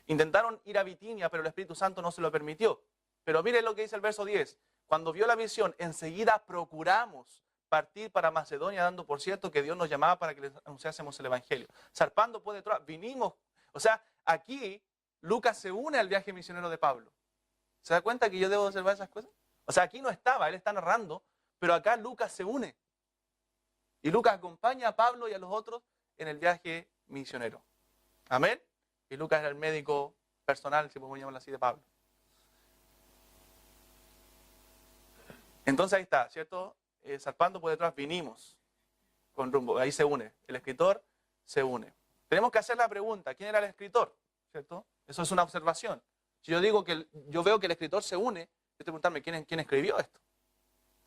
Intentaron ir a Bitinia, pero el Espíritu Santo no se lo permitió. Pero miren lo que dice el verso 10. Cuando vio la visión, enseguida procuramos partir para Macedonia, dando por cierto que Dios nos llamaba para que les anunciásemos el Evangelio. Zarpando pues de Troas, vinimos. O sea, aquí Lucas se une al viaje misionero de Pablo. ¿Se da cuenta que yo debo observar esas cosas? O sea, aquí no estaba, él está narrando, pero acá Lucas se une. Y Lucas acompaña a Pablo y a los otros en el viaje misionero. Amén. Y Lucas era el médico personal, si podemos llamarlo así, de Pablo. Entonces ahí está, ¿cierto? Zarpando por detrás, vinimos con rumbo. Ahí se une. El escritor se une. Tenemos que hacer la pregunta, ¿quién era el escritor? ¿Cierto? Eso es una observación. Si yo digo que yo veo que el escritor se une, yo tengo que preguntarme quién escribió esto.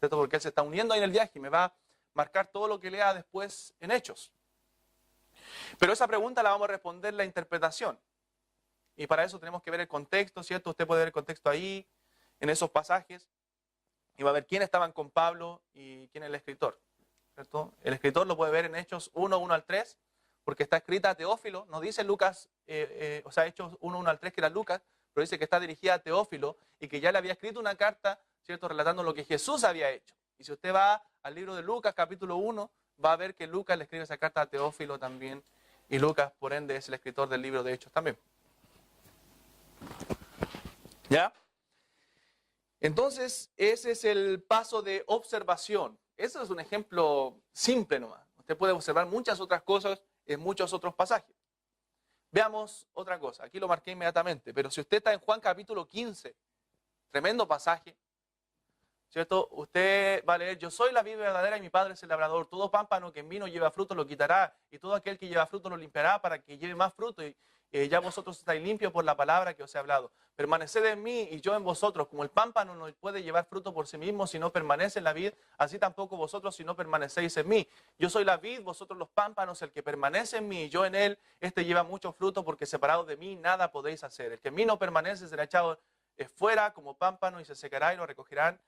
¿Cierto? Porque él se está uniendo ahí en el viaje y me va marcar todo lo que lea después en Hechos. Pero esa pregunta la vamos a responder en la interpretación. Y para eso tenemos que ver el contexto, ¿cierto? Usted puede ver el contexto ahí, en esos pasajes, y va a ver quién estaban con Pablo y quién es el escritor, ¿cierto? El escritor lo puede ver en Hechos 1, 1 al 3, porque está escrita a Teófilo, no dice Lucas, Hechos 1, 1 al 3 que era Lucas, pero dice que está dirigida a Teófilo y que ya le había escrito una carta, ¿cierto? Relatando lo que Jesús había hecho. Y si usted va al libro de Lucas, capítulo 1, va a ver que Lucas le escribe esa carta a Teófilo también, y Lucas, por ende, es el escritor del libro de Hechos también. ¿Ya? Entonces, ese es el paso de observación. Eso es un ejemplo simple nomás. Usted puede observar muchas otras cosas en muchos otros pasajes. Veamos otra cosa. Aquí lo marqué inmediatamente. Pero si usted está en Juan capítulo 15, tremendo pasaje, ¿cierto? Usted va a leer: yo soy la vid verdadera y mi Padre es el labrador. Todo pámpano que en mí no lleva fruto lo quitará, y todo aquel que lleva fruto lo limpiará para que lleve más fruto. Y ya vosotros estáis limpios por la palabra que os he hablado. Permaneced en mí y yo en vosotros. Como el pámpano no puede llevar fruto por sí mismo si no permanece en la vid, así tampoco vosotros si no permanecéis en mí. Yo soy la vid, vosotros los pámpanos. El que permanece en mí y yo en él, este lleva mucho fruto, porque separados de mí nada podéis hacer. El que en mí no permanece será echado fuera como pámpano y se secará, y lo recogerán.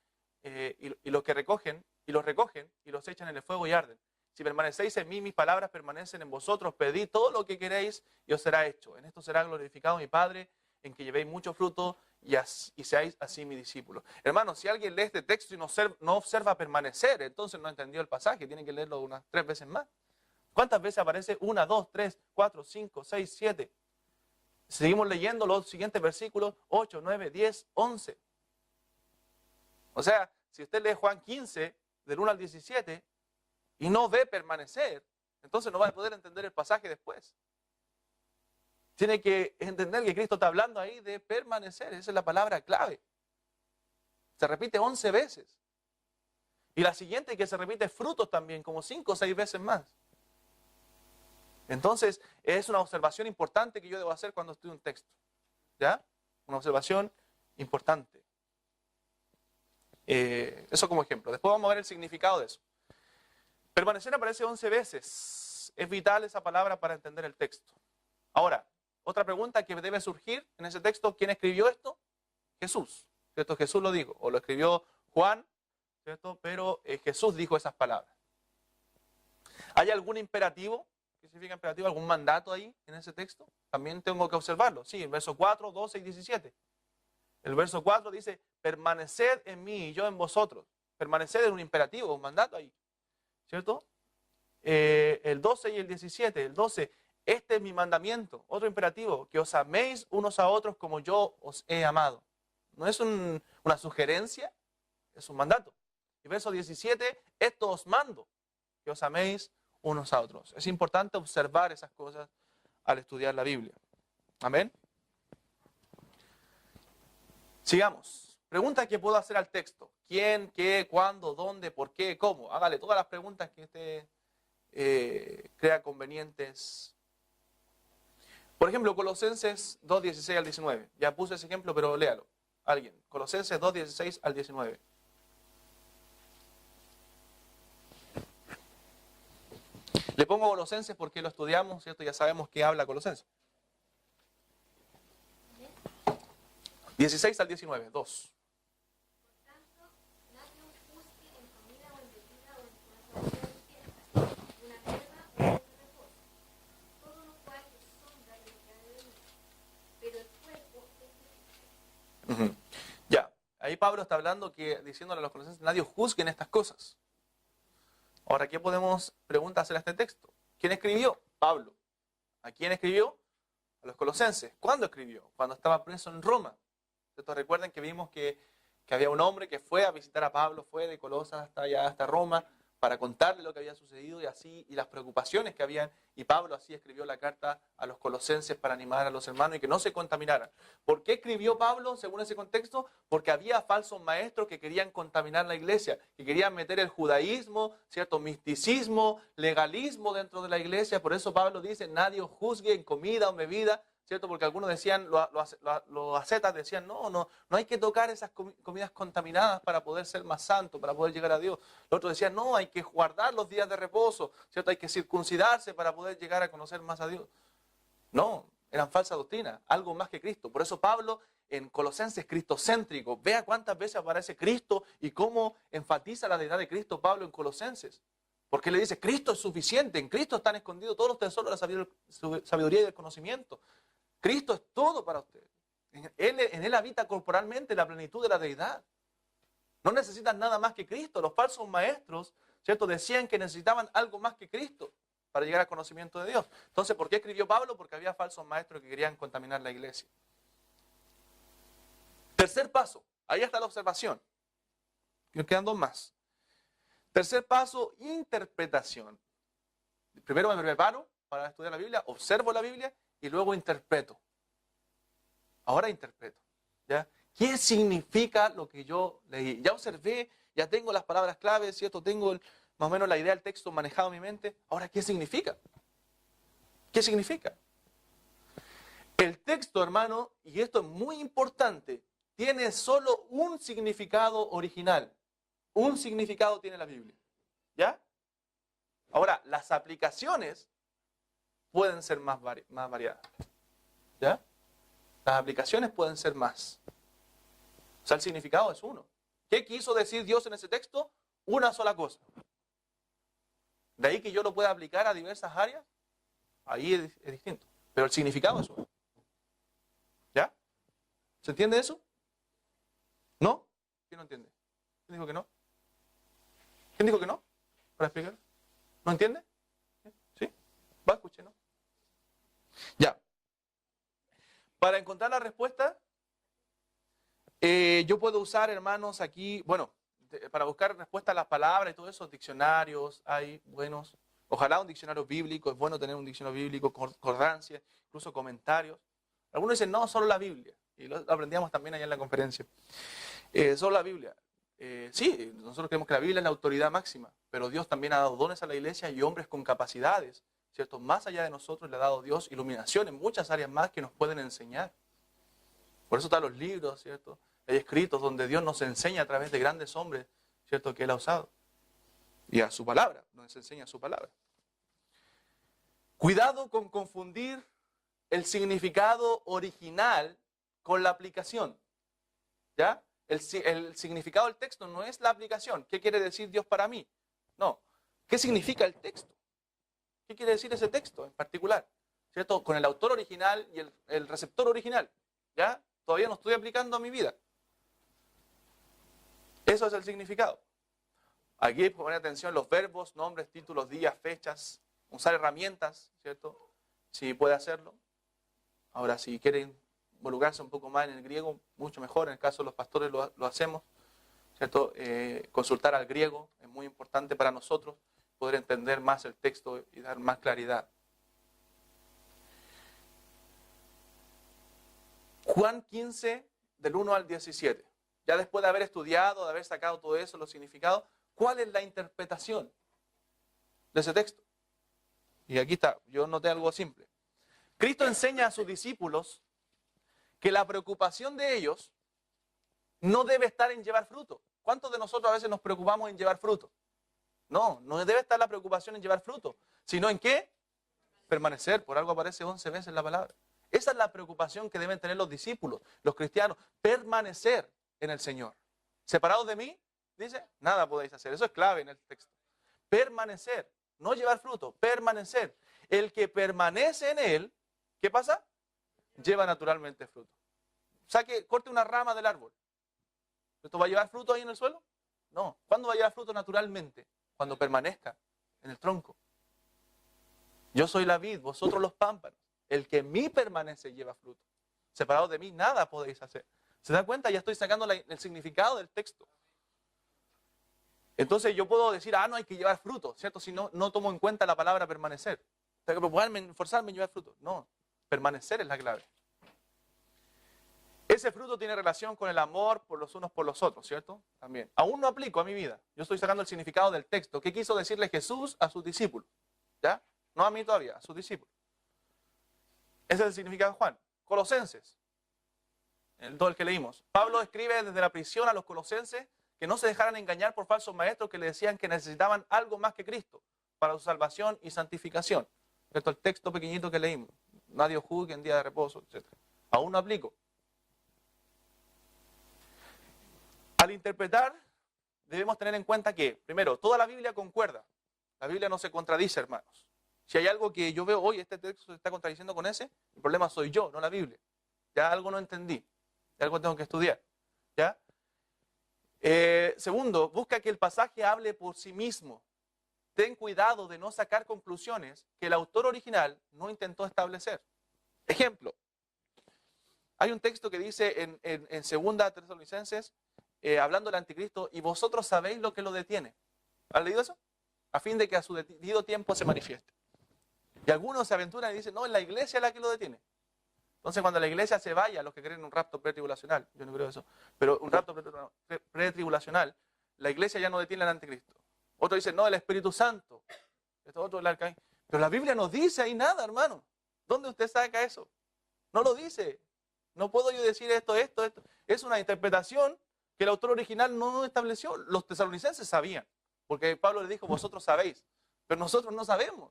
Y los que recogen, y los echan en el fuego y arden. Si permanecéis en mí, mis palabras permanecen en vosotros. Pedid todo lo que queréis y os será hecho. En esto será glorificado mi Padre, en que llevéis mucho fruto y seáis así mis discípulos. Hermanos, si alguien lee este texto y no observa permanecer, entonces no entendió el pasaje. Tiene que leerlo unas 3 veces más. ¿Cuántas veces aparece? 1, 2, 3, 4, 5, 6, 7. Seguimos leyendo los siguientes versículos: 8, 9, 10, 11. O sea, si usted lee Juan 15, del 1 al 17, y no ve permanecer, entonces no va a poder entender el pasaje después. Tiene que entender que Cristo está hablando ahí de permanecer. Esa es la palabra clave. Se repite 11 veces. Y la siguiente que se repite es frutos también, como 5 o 6 veces más. Entonces, es una observación importante que yo debo hacer cuando estudio un texto. ¿Ya? Una observación importante. Eso como ejemplo. Después vamos a ver el significado de eso. Permanecer aparece 11 veces. Es vital esa palabra para entender el texto. Ahora, otra pregunta que debe surgir en ese texto: ¿quién escribió esto? Jesús, ¿cierto? Jesús lo dijo, o lo escribió Juan, ¿cierto? Pero Jesús dijo esas palabras. ¿Hay algún imperativo? ¿Qué significa imperativo? ¿Algún mandato ahí en ese texto? También tengo que observarlo. Sí, en verso 4, 12 y 17. El verso 4 dice: permaneced en mí y yo en vosotros. Permaneced es un imperativo, un mandato ahí, ¿cierto? El 12 y el 17. El 12: este es mi mandamiento, otro imperativo, que os améis unos a otros como yo os he amado. No es una sugerencia, es un mandato. Y verso 17: esto os mando, que os améis unos a otros. Es importante observar esas cosas al estudiar la Biblia. Amén. Sigamos. Preguntas que puedo hacer al texto: ¿quién, qué, cuándo, dónde, por qué, cómo? Hágale todas las preguntas que usted crea convenientes. Por ejemplo, Colosenses 2, 16 al 19. Ya puse ese ejemplo, pero léalo. Alguien. Colosenses 2, 16 al 19. Le pongo Colosenses porque lo estudiamos, ¿cierto? Ya sabemos qué habla Colosenses. 16 al 19, 2. Por tanto, nadie os juzgue en comida o en bebida o en cuanto a de fiestas, una guerra o un reposo, todo lo cual es sombra de lo que ha de venir, pero el cuerpo es de Cristo. Ya, ahí Pablo está hablando, diciéndole a los colosenses: nadie os juzgue en estas cosas. Ahora, ¿qué podemos preguntar hacer a este texto? ¿Quién escribió? Pablo. ¿A quién escribió? A los colosenses. ¿Cuándo escribió? Cuando estaba preso en Roma. Entonces, recuerden que vimos que había un hombre que fue a visitar a Pablo, fue de Colosas hasta allá, hasta Roma, para contarle lo que había sucedido y las preocupaciones que habían. Y Pablo así escribió la carta a los colosenses para animar a los hermanos y que no se contaminaran. ¿Por qué escribió Pablo según ese contexto? Porque había falsos maestros que querían contaminar la iglesia, que querían meter el judaísmo, cierto misticismo, legalismo dentro de la iglesia. Por eso Pablo dice: nadie os juzgue en comida o en bebida, ¿cierto? Porque algunos decían, los ascetas decían, no hay que tocar esas comidas contaminadas para poder ser más santo, para poder llegar a Dios. Los otros decían, no, hay que guardar los días de reposo, ¿cierto? Hay que circuncidarse para poder llegar a conocer más a Dios. No, eran falsas doctrinas, algo más que Cristo. Por eso Pablo en Colosenses, cristocéntrico, vea cuántas veces aparece Cristo y cómo enfatiza la deidad de Cristo Pablo en Colosenses. Porque le dice, Cristo es suficiente, en Cristo están escondidos todos los tesoros de la sabiduría y del conocimiento. Cristo es todo para usted. En Él habita corporalmente la plenitud de la deidad. No necesitan nada más que Cristo. Los falsos maestros, ¿cierto?, decían que necesitaban algo más que Cristo para llegar al conocimiento de Dios. Entonces, ¿por qué escribió Pablo? Porque había falsos maestros que querían contaminar la iglesia. Tercer paso, ahí está la observación. Nos quedan dos más. Tercer paso, interpretación. Primero me preparo para estudiar la Biblia, observo la Biblia y luego interpreto. Ahora interpreto. ¿Ya? ¿Qué significa lo que yo leí? Ya observé, ya tengo las palabras claves, ¿cierto? Tengo más o menos la idea del texto manejado en mi mente. Ahora, ¿qué significa? ¿Qué significa? El texto, hermano, y esto es muy importante, tiene solo un significado original. Un significado tiene la Biblia. ¿Ya? Ahora, las aplicaciones pueden ser más variadas. ¿Ya? Las aplicaciones pueden ser más. O sea, el significado es uno. ¿Qué quiso decir Dios en ese texto? Una sola cosa. De ahí que yo lo pueda aplicar a diversas áreas, ahí es distinto. Pero el significado es uno. ¿Ya? ¿Se entiende eso? ¿No? ¿Quién no entiende? ¿Quién dijo que no? ¿Quién dijo que no? ¿Para explicar? ¿No entiende? ¿Sí? Va, escuche, ¿no? Ya. Para encontrar la respuesta, yo puedo usar, hermanos, aquí, bueno, para buscar respuesta a las palabras y todo eso, diccionarios hay buenos. Ojalá un diccionario bíblico, es bueno tener un diccionario bíblico, concordancia, incluso comentarios. Algunos dicen, no, solo la Biblia. Y lo aprendíamos también allá en la conferencia. Solo la Biblia. Sí, nosotros creemos que la Biblia es la autoridad máxima, pero Dios también ha dado dones a la iglesia y hombres con capacidades, ¿cierto? Más allá de nosotros le ha dado Dios iluminación en muchas áreas más que nos pueden enseñar. Por eso están los libros, ¿cierto? Hay escritos donde Dios nos enseña a través de grandes hombres, ¿cierto?, que Él ha usado. Y a su palabra, nos enseña su palabra. Cuidado con confundir el significado original con la aplicación. ¿Ya? El significado del texto no es la aplicación. ¿Qué quiere decir Dios para mí? No. ¿Qué significa el texto? ¿Qué quiere decir ese texto en particular? ¿Cierto? Con el autor original y el receptor original. ¿Ya? Todavía no estoy aplicando a mi vida. Eso es el significado. Aquí hay que poner atención los verbos, nombres, títulos, días, fechas, usar herramientas, ¿cierto? Si puede hacerlo. Ahora, si quieren involucrarse un poco más en el griego, mucho mejor. En el caso de los pastores lo hacemos, ¿cierto? Consultar al griego es muy importante para nosotros, poder entender más el texto y dar más claridad. Juan 15, del 1 al 17. Ya después de haber estudiado, de haber sacado todo eso, los significados, ¿cuál es la interpretación de ese texto? Y aquí está, yo noté algo simple. Cristo enseña a sus discípulos que la preocupación de ellos no debe estar en llevar fruto. ¿Cuántos de nosotros a veces nos preocupamos en llevar fruto? No debe estar la preocupación en llevar fruto, sino en ¿qué? Permanecer. Por algo aparece 11 veces la palabra. Esa es la preocupación que deben tener los discípulos, los cristianos. Permanecer en el Señor. Separados de mí, dice, nada podéis hacer. Eso es clave en el texto. Permanecer. No llevar fruto, permanecer. El que permanece en Él, ¿qué pasa? Lleva naturalmente fruto. Corte una rama del árbol. ¿Esto va a llevar fruto ahí en el suelo? No. ¿Cuándo va a llevar fruto naturalmente? Cuando permanezca en el tronco. Yo soy la vid, vosotros los pámpanos. El que en mí permanece lleva fruto. Separados de mí, nada podéis hacer. ¿Se dan cuenta? Ya estoy sacando el significado del texto. Entonces yo puedo decir, no hay que llevar fruto, ¿cierto? Si no tomo en cuenta la palabra permanecer. Tengo que preocuparme, forzarme en llevar fruto. No, permanecer es la clave. Ese fruto tiene relación con el amor por los unos por los otros, ¿cierto? También. Aún no aplico a mi vida. Yo estoy sacando el significado del texto. ¿Qué quiso decirle Jesús a sus discípulos? ¿Ya? No a mí todavía, a sus discípulos. Ese es el significado de Juan. Colosenses, todo el que leímos. Pablo escribe desde la prisión a los colosenses que no se dejaran engañar por falsos maestros que le decían que necesitaban algo más que Cristo para su salvación y santificación. Esto es el texto pequeñito que leímos. Nadie os juzgue en día de reposo, etc. Aún no aplico. Al interpretar, debemos tener en cuenta que, primero, toda la Biblia concuerda. La Biblia no se contradice, hermanos. Si hay algo que yo veo hoy, este texto se está contradiciendo con ese, el problema soy yo, no la Biblia. Ya algo no entendí, ya algo tengo que estudiar. ¿Ya? Segundo, busca que el pasaje hable por sí mismo. Ten cuidado de no sacar conclusiones que el autor original no intentó establecer. Ejemplo, hay un texto que dice en 2 Tesalonicenses, hablando del anticristo, y vosotros sabéis lo que lo detiene. ¿Han leído eso? A fin de que a su debido tiempo se manifieste. Y algunos se aventuran y dicen, no, es la iglesia la que lo detiene. Entonces cuando la iglesia se vaya, los que creen en un rapto pretribulacional, yo no creo eso, pero un rapto pretribulacional, la iglesia ya no detiene al anticristo. Otro dice, no, el Espíritu Santo. Esto otro, el arcángel. Pero la Biblia no dice ahí nada, hermano. ¿Dónde usted saca eso? No lo dice. No puedo yo decir esto. Es una interpretación que el autor original no estableció. Los tesalonicenses sabían, porque Pablo le dijo, vosotros sabéis, pero nosotros no sabemos.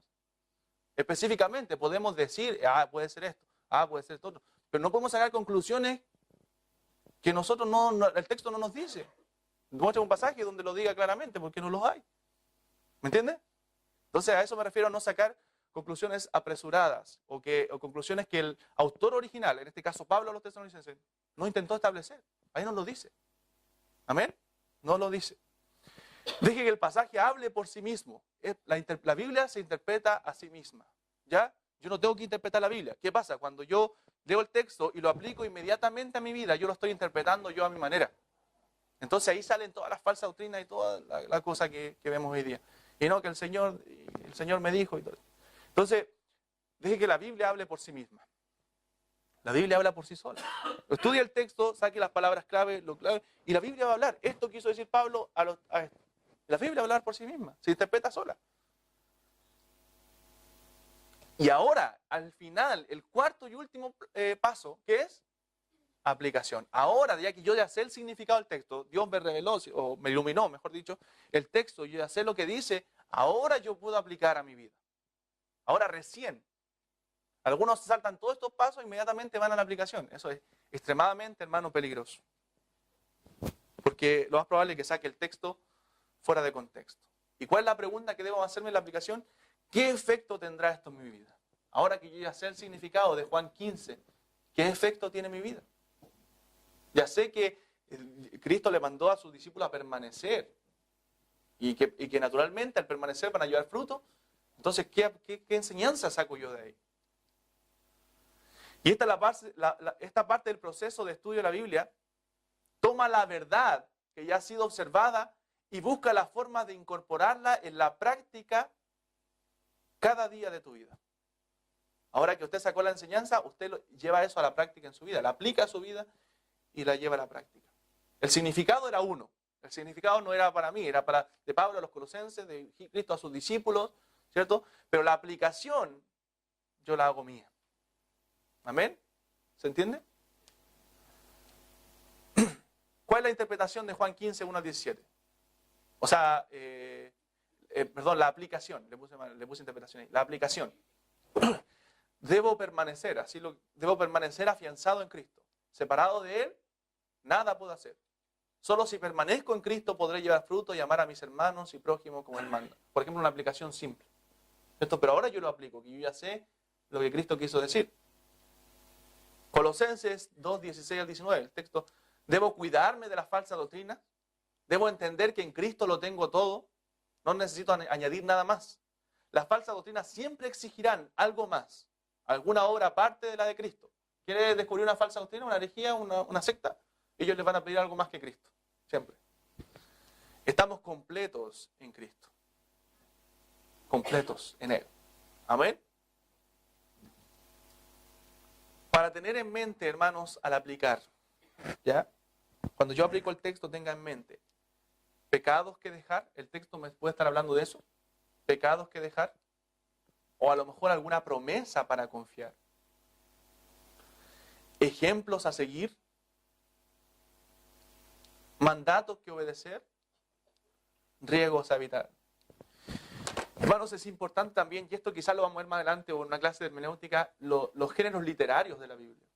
Específicamente podemos decir, puede ser esto, puede ser esto otro, pero no podemos sacar conclusiones que nosotros el texto no nos dice. Muestra un pasaje donde lo diga claramente, porque no los hay. ¿Me entiende? Entonces a eso me refiero a no sacar conclusiones apresuradas o conclusiones que el autor original, en este caso Pablo a los tesalonicenses, no intentó establecer. Ahí no lo dice. ¿Amén? No lo dice. Deje que el pasaje hable por sí mismo. La Biblia se interpreta a sí misma. ¿Ya? Yo no tengo que interpretar la Biblia. ¿Qué pasa? Cuando yo leo el texto y lo aplico inmediatamente a mi vida, yo lo estoy interpretando yo a mi manera. Entonces ahí salen todas las falsas doctrinas y toda la cosa que vemos hoy día. Y no, que el Señor me dijo y todo. Entonces, deje que la Biblia hable por sí misma. La Biblia habla por sí sola. Estudia el texto, saque las palabras clave, y la Biblia va a hablar. Esto quiso decir Pablo a esto. La Biblia va a hablar por sí misma, se interpreta sola. Y ahora, al final, el cuarto y último paso, ¿qué es? Aplicación. Ahora, ya que yo ya sé el significado del texto, Dios me reveló, o me iluminó, mejor dicho, el texto, yo ya sé lo que dice, ahora yo puedo aplicar a mi vida. Ahora recién. Algunos saltan todos estos pasos e inmediatamente van a la aplicación. Eso es extremadamente, hermano, peligroso. Porque lo más probable es que saque el texto fuera de contexto. ¿Y cuál es la pregunta que debo hacerme en la aplicación? ¿Qué efecto tendrá esto en mi vida? Ahora que yo ya sé el significado de Juan 15, ¿qué efecto tiene en mi vida? Ya sé que Cristo le mandó a sus discípulos a permanecer y que naturalmente al permanecer van a llevar fruto. Entonces, ¿qué enseñanza saco yo de ahí? Y esta parte del proceso de estudio de la Biblia toma la verdad que ya ha sido observada y busca la forma de incorporarla en la práctica cada día de tu vida. Ahora que usted sacó la enseñanza, usted lleva eso a la práctica en su vida, la aplica a su vida y la lleva a la práctica. El significado era uno. El significado no era para mí, era de Pablo a los colosenses, de Cristo a sus discípulos, ¿cierto? Pero la aplicación yo la hago mía. ¿Amén? ¿Se entiende? ¿Cuál es la interpretación de Juan 15, 1 al 17? O sea, la aplicación, le puse interpretación ahí. La aplicación. Debo permanecer afianzado en Cristo. Separado de Él, nada puedo hacer. Solo si permanezco en Cristo podré llevar fruto y amar a mis hermanos y prójimos como Él manda. Por ejemplo, una aplicación simple. Pero ahora yo lo aplico, que yo ya sé lo que Cristo quiso decir. Colosenses 2, 16 al 19, el texto. Debo cuidarme de las falsas doctrinas. Debo entender que en Cristo lo tengo todo. No necesito añadir nada más. Las falsas doctrinas siempre exigirán algo más. Alguna obra aparte de la de Cristo. ¿Quiere descubrir una falsa doctrina, una herejía, una secta? Ellos les van a pedir algo más que Cristo. Siempre. Estamos completos en Cristo. Completos en Él. Amén. Para tener en mente, hermanos, al aplicar, ¿ya? Cuando yo aplico el texto, tenga en mente pecados que dejar. El texto me puede estar hablando de eso. Pecados que dejar. O a lo mejor alguna promesa para confiar. ejemplos a seguir, mandatos que obedecer, riesgos a evitar. Hermanos, es importante también, y esto quizás lo vamos a ver más adelante o en una clase de hermenéutica, los géneros literarios de la Biblia.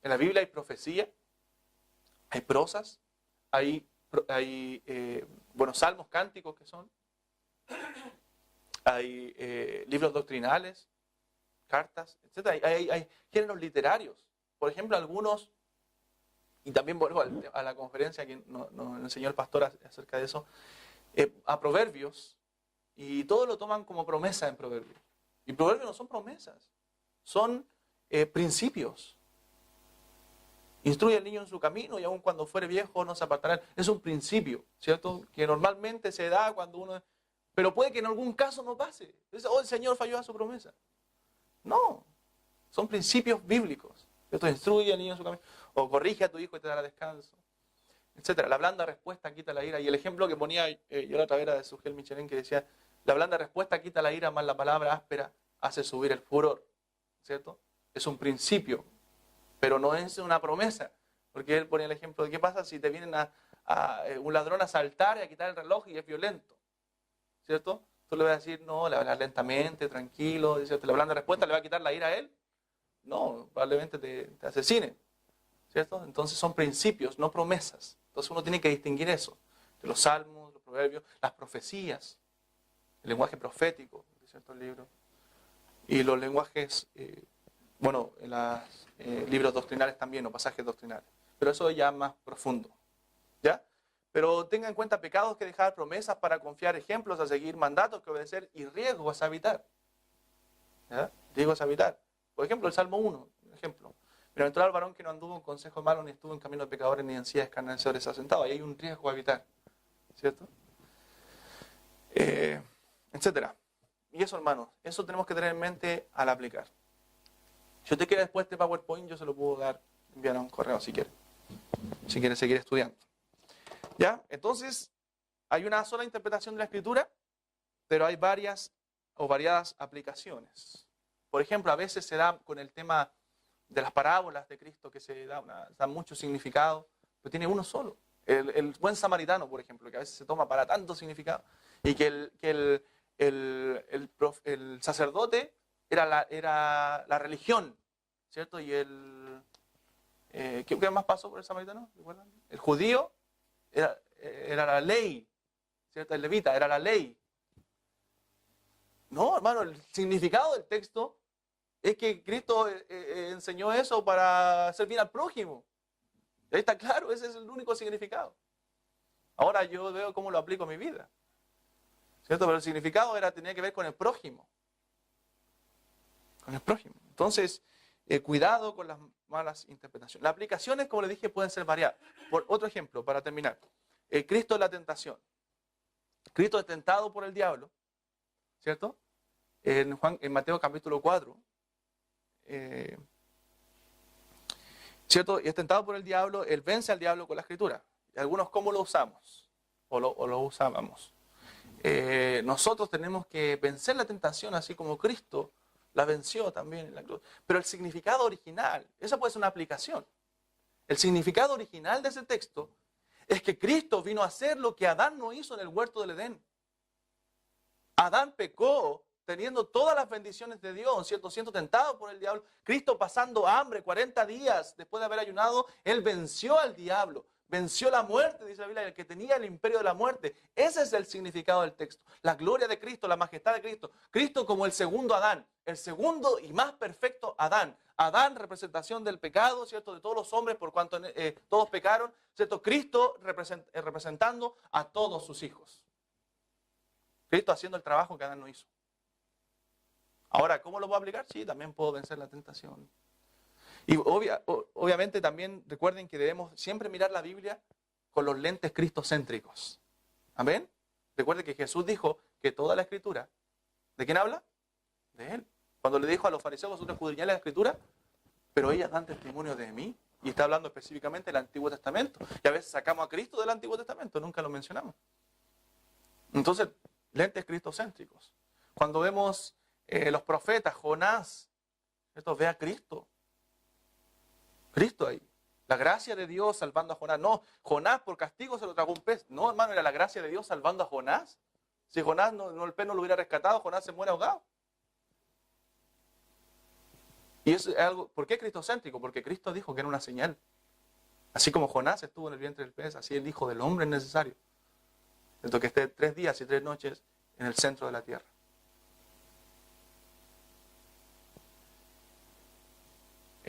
En la Biblia hay profecía, hay prosas, hay salmos, cánticos que son, hay libros doctrinales, cartas, etc. Hay géneros literarios. Por ejemplo, algunos, y también vuelvo a la conferencia que nos enseñó el pastor acerca de eso, a Proverbios, y todos lo toman como promesa en Proverbios. Y Proverbios no son promesas, son principios. Instruye al niño en su camino y aun cuando fuere viejo no se apartará. Es un principio, ¿cierto? Que normalmente se da cuando uno... Pero puede que en algún caso no pase. Dice, el Señor falló a su promesa. No, son principios bíblicos. ¿Cierto? Instruye al niño en su camino. O corrige a tu hijo y te dará descanso. Etcétera. La blanda respuesta quita la ira. Y el ejemplo que ponía yo la otra vez era de Sugel Michelin, que decía, la blanda respuesta quita la ira, más la palabra áspera hace subir el furor. ¿Cierto? Es un principio, pero no es una promesa. Porque él ponía el ejemplo de qué pasa si te vienen un ladrón a asaltar y a quitar el reloj y es violento. ¿Cierto? Tú le vas a decir, no, le vas a hablar lentamente, tranquilo. ¿Cierto? La blanda respuesta le va a quitar la ira a él. No, probablemente te asesine. ¿Cierto? Entonces son principios, no promesas. Entonces uno tiene que distinguir eso. De los salmos, los proverbios, las profecías, el lenguaje profético, de ciertos libros. Y los lenguajes, en los libros doctrinales también, o pasajes doctrinales. Pero eso ya más profundo. ¿Ya? Pero tenga en cuenta pecados que dejar, promesas para confiar, ejemplos a seguir, mandatos que obedecer y riesgos a evitar. ¿Ya? Riesgos a evitar. Por ejemplo, el Salmo 1, ejemplo. Bienaventurado el varón que no anduvo en consejo malo, ni estuvo en camino de pecadores, ni en silla de escarnecedores asentado. Ahí hay un riesgo a evitar. ¿Cierto? Etcétera. Y eso, hermanos, eso tenemos que tener en mente al aplicar. Si usted quiere después este PowerPoint, yo se lo puedo dar, enviar a un correo si quiere. Si quiere seguir estudiando. ¿Ya? Entonces, hay una sola interpretación de la Escritura, pero hay varias o variadas aplicaciones. Por ejemplo, a veces se da con el tema de las parábolas de Cristo, que se da mucho significado, pero tiene uno solo. El buen samaritano, por ejemplo, que a veces se toma para tanto significado, y que el sacerdote era la religión, ¿cierto? Y ¿qué más pasó por el samaritano? ¿Recuerdan? El judío era la ley, ¿cierto? El levita era la ley. No, hermano, el significado del texto es que Cristo enseñó eso para hacer bien al prójimo. Ahí está claro, ese es el único significado. Ahora yo veo cómo lo aplico a mi vida, ¿cierto? Pero el significado tenía que ver con el prójimo. Con el prójimo. Entonces, cuidado con las malas interpretaciones. Las aplicaciones, como les dije, pueden ser variadas. Por otro ejemplo, para terminar. Cristo en la tentación. Cristo es tentado por el diablo, ¿cierto? En Mateo capítulo 4. ¿Cierto? Y es tentado por el diablo, él vence al diablo con la Escritura. Y algunos, ¿cómo lo usamos? O lo usábamos. Nosotros tenemos que vencer la tentación así como Cristo la venció también en la cruz. Pero el significado original, esa puede ser una aplicación. El significado original de ese texto es que Cristo vino a hacer lo que Adán no hizo en el huerto del Edén. Adán pecó teniendo todas las bendiciones de Dios, ¿cierto? Siendo tentado por el diablo. Cristo pasando hambre 40 días después de haber ayunado, Él venció al diablo. Venció la muerte, dice la Biblia, el que tenía el imperio de la muerte. Ese es el significado del texto. La gloria de Cristo, la majestad de Cristo. Cristo como el segundo Adán, el segundo y más perfecto Adán. Adán, representación del pecado, ¿cierto? De todos los hombres, por cuanto todos pecaron, ¿cierto? Cristo representando a todos sus hijos. Cristo haciendo el trabajo que Adán no hizo. Ahora, ¿cómo lo puedo aplicar? Sí, también puedo vencer la tentación. Y obviamente también recuerden que debemos siempre mirar la Biblia con los lentes cristocéntricos. ¿Amén? Recuerden que Jesús dijo que toda la Escritura, ¿de quién habla? De Él. Cuando le dijo a los fariseos, vosotros escudriñáis la Escritura, pero ellas dan testimonio de mí. Y está hablando específicamente del Antiguo Testamento. Y a veces sacamos a Cristo del Antiguo Testamento, nunca lo mencionamos. Entonces, lentes cristocéntricos. Cuando vemos los profetas, Jonás, esto ve a Cristo. Cristo ahí. La gracia de Dios salvando a Jonás. No, Jonás por castigo se lo tragó un pez. No, hermano, era la gracia de Dios salvando a Jonás. Si Jonás el pez no lo hubiera rescatado, Jonás se muere ahogado. Y eso es algo, ¿por qué cristocéntrico? Porque Cristo dijo que era una señal. Así como Jonás estuvo en el vientre del pez, así el Hijo del Hombre es necesario. Tanto que esté 3 días y 3 noches en el centro de la tierra.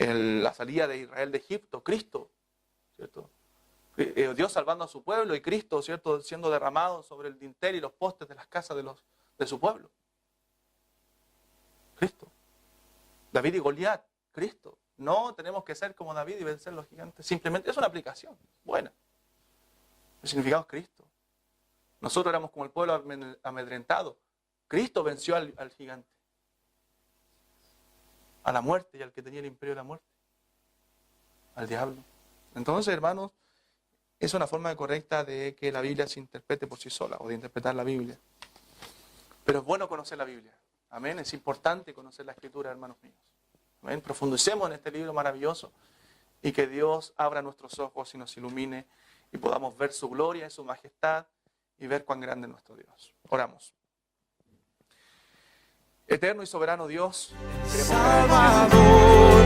La salida de Israel de Egipto, Cristo, ¿cierto? Dios salvando a su pueblo y Cristo, ¿cierto?, siendo derramado sobre el dintel y los postes de las casas de su pueblo. Cristo. David y Goliat, Cristo. No tenemos que ser como David y vencer los gigantes. Simplemente es una aplicación buena. El significado es Cristo. Nosotros éramos como el pueblo amedrentado. Cristo venció al gigante. A la muerte y al que tenía el imperio de la muerte. Al diablo. Entonces, hermanos, es una forma correcta de que la Biblia se interprete por sí sola o de interpretar la Biblia. Pero es bueno conocer la Biblia. Amén. Es importante conocer la Escritura, hermanos míos. Amén. Profundicemos en este libro maravilloso y que Dios abra nuestros ojos y nos ilumine y podamos ver su gloria y su majestad y ver cuán grande es nuestro Dios. Oramos. Eterno y soberano Dios, queremos agradecer.